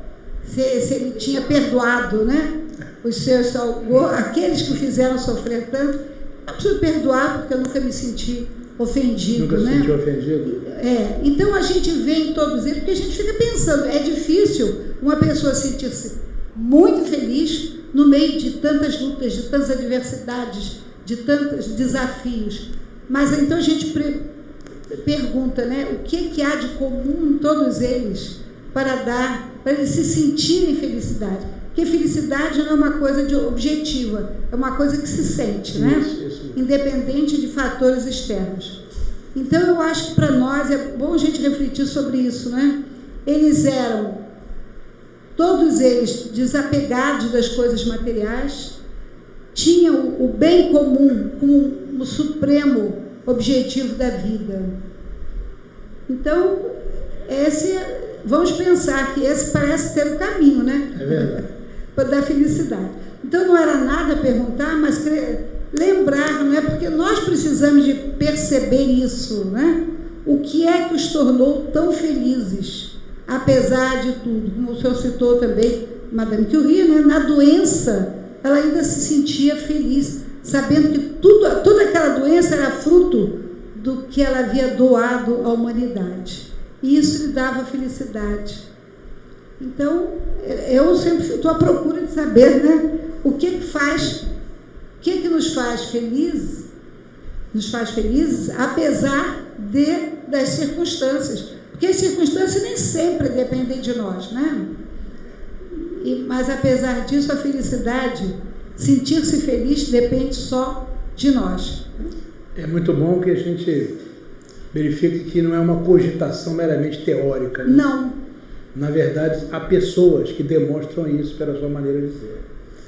perdoado, né, os seus aqueles que o fizeram sofrer tanto, eu preciso perdoar porque eu nunca me senti ofendido. Nunca né? se sentiu ofendido? Então a gente vê em todos eles, porque a gente fica pensando, é difícil uma pessoa sentir-se muito feliz no meio de tantas lutas, de tantas adversidades, de tantos desafios. Mas então a gente pergunta, né, o que há de comum em todos eles para eles se sentirem felicidade? Porque felicidade não é uma coisa objetiva, é uma coisa que se sente, né? Isso. Independente de fatores externos. Então eu acho que para nós é bom a gente refletir sobre isso, né? Eles eram, todos eles, desapegados das coisas materiais, tinham o bem comum como o supremo objetivo da vida. Então, vamos pensar que esse parece ser o caminho, né? É verdade. Da felicidade. Então, não era nada perguntar, mas lembrar, não é? Porque nós precisamos de perceber isso, né? O que é que os tornou tão felizes, apesar de tudo? Como o senhor citou também, Madame Curie, né? Na doença, ela ainda se sentia feliz, sabendo que toda aquela doença era fruto do que ela havia doado à humanidade. E isso lhe dava felicidade. Então, eu sempre estou à procura de saber, né, o que nos faz felizes, apesar das circunstâncias. Porque as circunstâncias nem sempre dependem de nós, né? Mas, apesar disso, a felicidade, sentir-se feliz, depende só de nós. É muito bom que a gente verifique que não é uma cogitação meramente teórica. Né? Não. Na verdade, há pessoas que demonstram isso pela sua maneira de ser.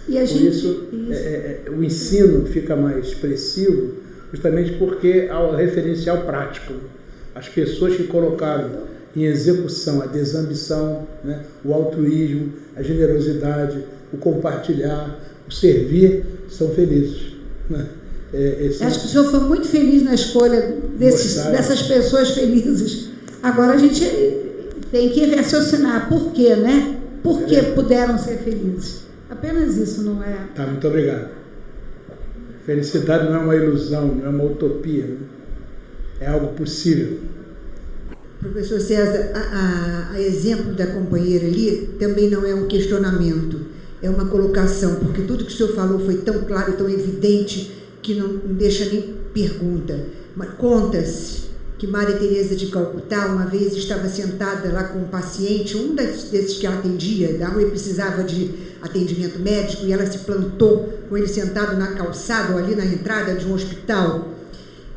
Por isso, o ensino fica mais expressivo, justamente porque há o referencial prático. As pessoas que colocaram em execução a desambição, né, o altruísmo, a generosidade, o compartilhar, o servir, são felizes. Né? Acho que o senhor foi muito feliz na escolha dessas pessoas felizes. Agora a gente tem que raciocinar por quê, né? Por que puderam ser felizes? Apenas isso, não é? Tá, muito obrigado. Felicidade não é uma ilusão, não é uma utopia, né? É algo possível. Professor César, a exemplo da companheira ali, também não é um questionamento, é uma colocação, porque tudo que o senhor falou foi tão claro, tão evidente, que não deixa nem pergunta. Mas conta-se que Maria Teresa de Calcutá uma vez estava sentada lá com um paciente, um desses que ela atendia, da rua, e precisava de atendimento médico, e ela se plantou com ele sentado na calçada, ou ali na entrada de um hospital,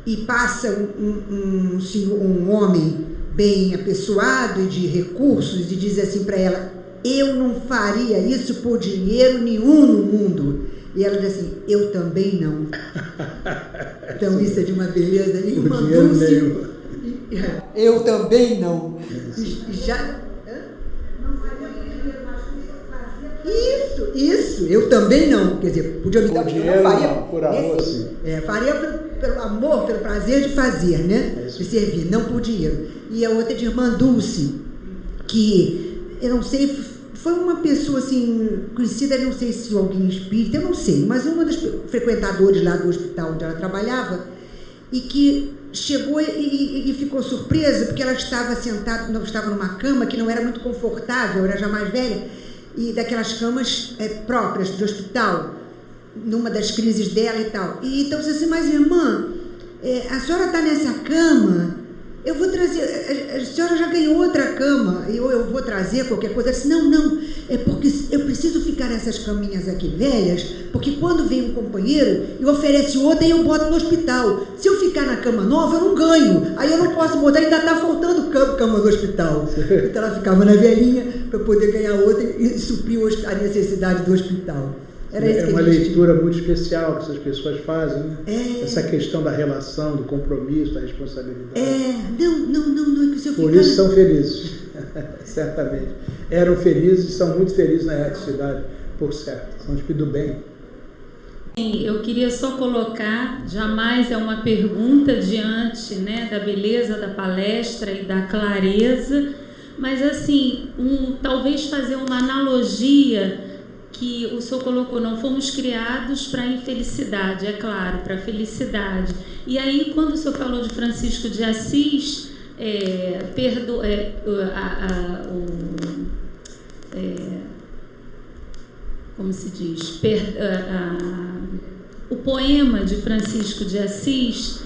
e passa um homem bem apessoado e de recursos e diz assim para ela: eu não faria isso por dinheiro nenhum no mundo. E ela diz assim: eu também não. Então isso é de uma beleza. Irmã Dulce, eu também não. Já... Isso, eu também não. Quer dizer, podia me dar dinheiro, não faria. Por amor, sim. Faria pelo amor, pelo prazer de fazer, né? De servir, não por dinheiro. E a outra de Irmã Dulce, que eu não sei, foi uma pessoa assim, conhecida, não sei se alguém espírita, eu não sei, mas uma das frequentadores lá do hospital onde ela trabalhava, e que chegou e ficou surpresa, porque ela estava sentada, não estava numa cama que não era muito confortável, era já mais velha, e daquelas camas próprias do hospital, numa das crises dela e tal. E então disse assim: mas irmã, a senhora está nessa cama, eu vou trazer, a senhora já ganhou outra cama, e eu vou trazer qualquer coisa. Eu disse: não, é porque eu preciso ficar nessas caminhas aqui velhas, porque quando vem um companheiro e oferece outra, e eu boto no hospital. Se eu ficar na cama nova, eu não ganho, aí eu não posso botar, ainda está faltando cama do hospital. Então ela ficava na velhinha para poder ganhar outra e suprir a necessidade do hospital. É uma leitura muito especial que essas pessoas fazem, né? Essa questão da relação, do compromisso, da responsabilidade. Não, é que se eu Por isso são felizes, certamente. Eram felizes e são muito felizes na erraticidade, por certo. São espírito do bem. Sim, eu queria só colocar, jamais é uma pergunta diante, né, da beleza da palestra e da clareza, mas assim, talvez fazer uma analogia que o senhor colocou: não fomos criados para a infelicidade, é claro, para a felicidade. E aí, quando o senhor falou de Francisco de Assis, como se diz? O poema de Francisco de Assis,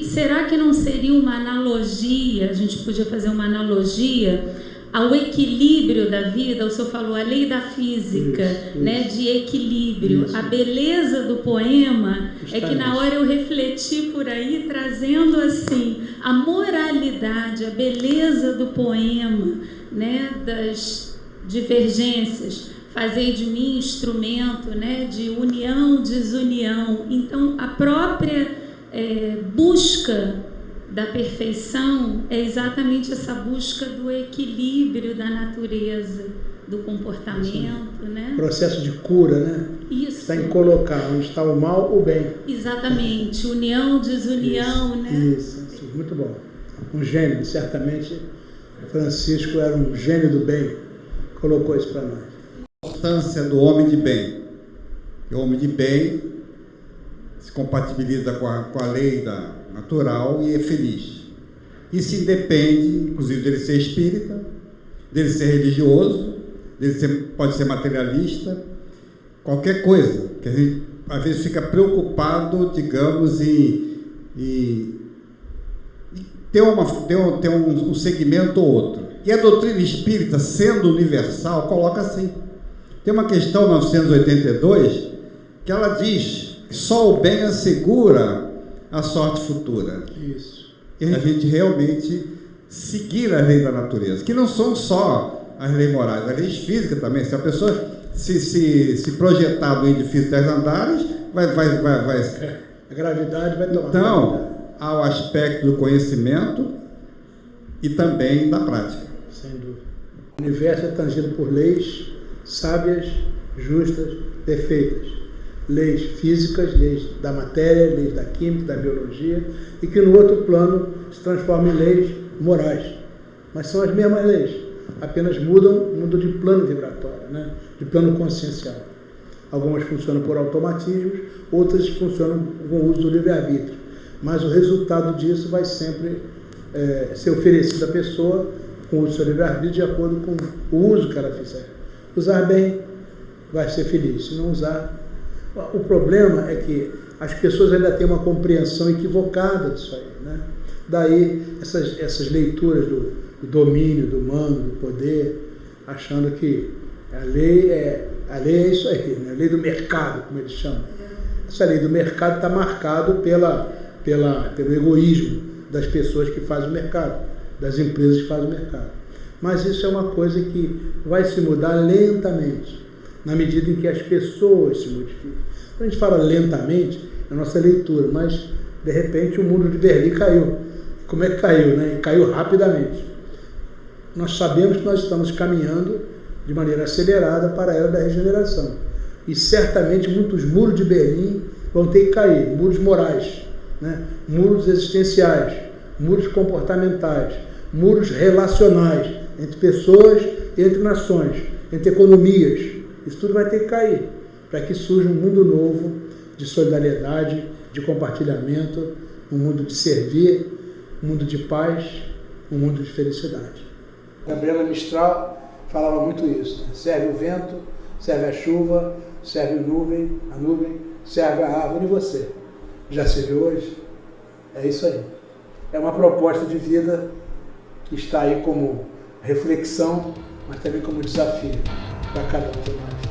será que não seria uma analogia, a gente podia fazer uma analogia ao equilíbrio da vida? O senhor falou a lei da física, isso. Né, de equilíbrio. Isso. A beleza do poema é que na hora eu refleti por aí, trazendo assim a moralidade, a beleza do poema, né, das divergências. Fazei de mim instrumento, né, de união, desunião. Então, a própria busca da perfeição é exatamente essa busca do equilíbrio da natureza, do comportamento, né? Processo de cura, né? Isso. Está em colocar onde está o mal, o bem. União, desunião, isso, né? Isso, muito bom. Um gênio, certamente. Francisco era um gênio do bem. Colocou isso para nós. A importância do homem de bem. O homem de bem se compatibiliza com a lei natural e é feliz. Isso independe, inclusive, dele ser espírita, dele ser religioso, pode ser materialista, qualquer coisa, que a gente às vezes fica preocupado, digamos, em ter um segmento ou outro. E a doutrina espírita, sendo universal, coloca assim. Tem uma questão 982 que ela diz que só o bem assegura a sorte futura. Isso. E a gente realmente seguir as leis da natureza, que não são só as leis morais, as leis físicas também. Se a pessoa se projetar no edifício 10 andares, vai. A gravidade vai tomar. Então, há o aspecto do conhecimento e também da prática. Sem dúvida. O universo é tangido por leis sábias, justas, perfeitas. Leis físicas, leis da matéria, leis da química, da biologia, e que no outro plano se transformam em leis morais. Mas são as mesmas leis, apenas mudam de plano vibratório, né? De plano consciencial. Algumas funcionam por automatismos, outras funcionam com o uso do livre-arbítrio. Mas o resultado disso vai sempre ser oferecido à pessoa com o uso do seu livre-arbítrio de acordo com o uso que ela fizer. Usar bem, vai ser feliz. Se não usar... O problema é que as pessoas ainda têm uma compreensão equivocada disso aí, né? Daí essas leituras do domínio, do mando, do poder, achando que a lei é isso aí, né? A lei do mercado, como eles chamam. Essa lei do mercado está marcado pelo egoísmo das pessoas que fazem o mercado, das empresas que fazem o mercado. Mas isso é uma coisa que vai se mudar lentamente, na medida em que as pessoas se modificam. Quando a gente fala lentamente, é a nossa leitura, mas de repente o muro de Berlim caiu. Como é que caiu, né? E caiu rapidamente. Nós sabemos que nós estamos caminhando de maneira acelerada para a era da regeneração. E certamente muitos muros de Berlim vão ter que cair, muros morais, né? Muros existenciais, muros comportamentais, muros relacionais, entre pessoas, entre nações, entre economias. Isso tudo vai ter que cair, para que surja um mundo novo de solidariedade, de compartilhamento, um mundo de servir, um mundo de paz, um mundo de felicidade. Gabriela Mistral falava muito isso, né? Serve o vento, serve a chuva, serve a nuvem, serve a árvore e você. Já se viu hoje? É isso aí. É uma proposta de vida que está aí como reflexão, mas também como desafio para cada um de nós.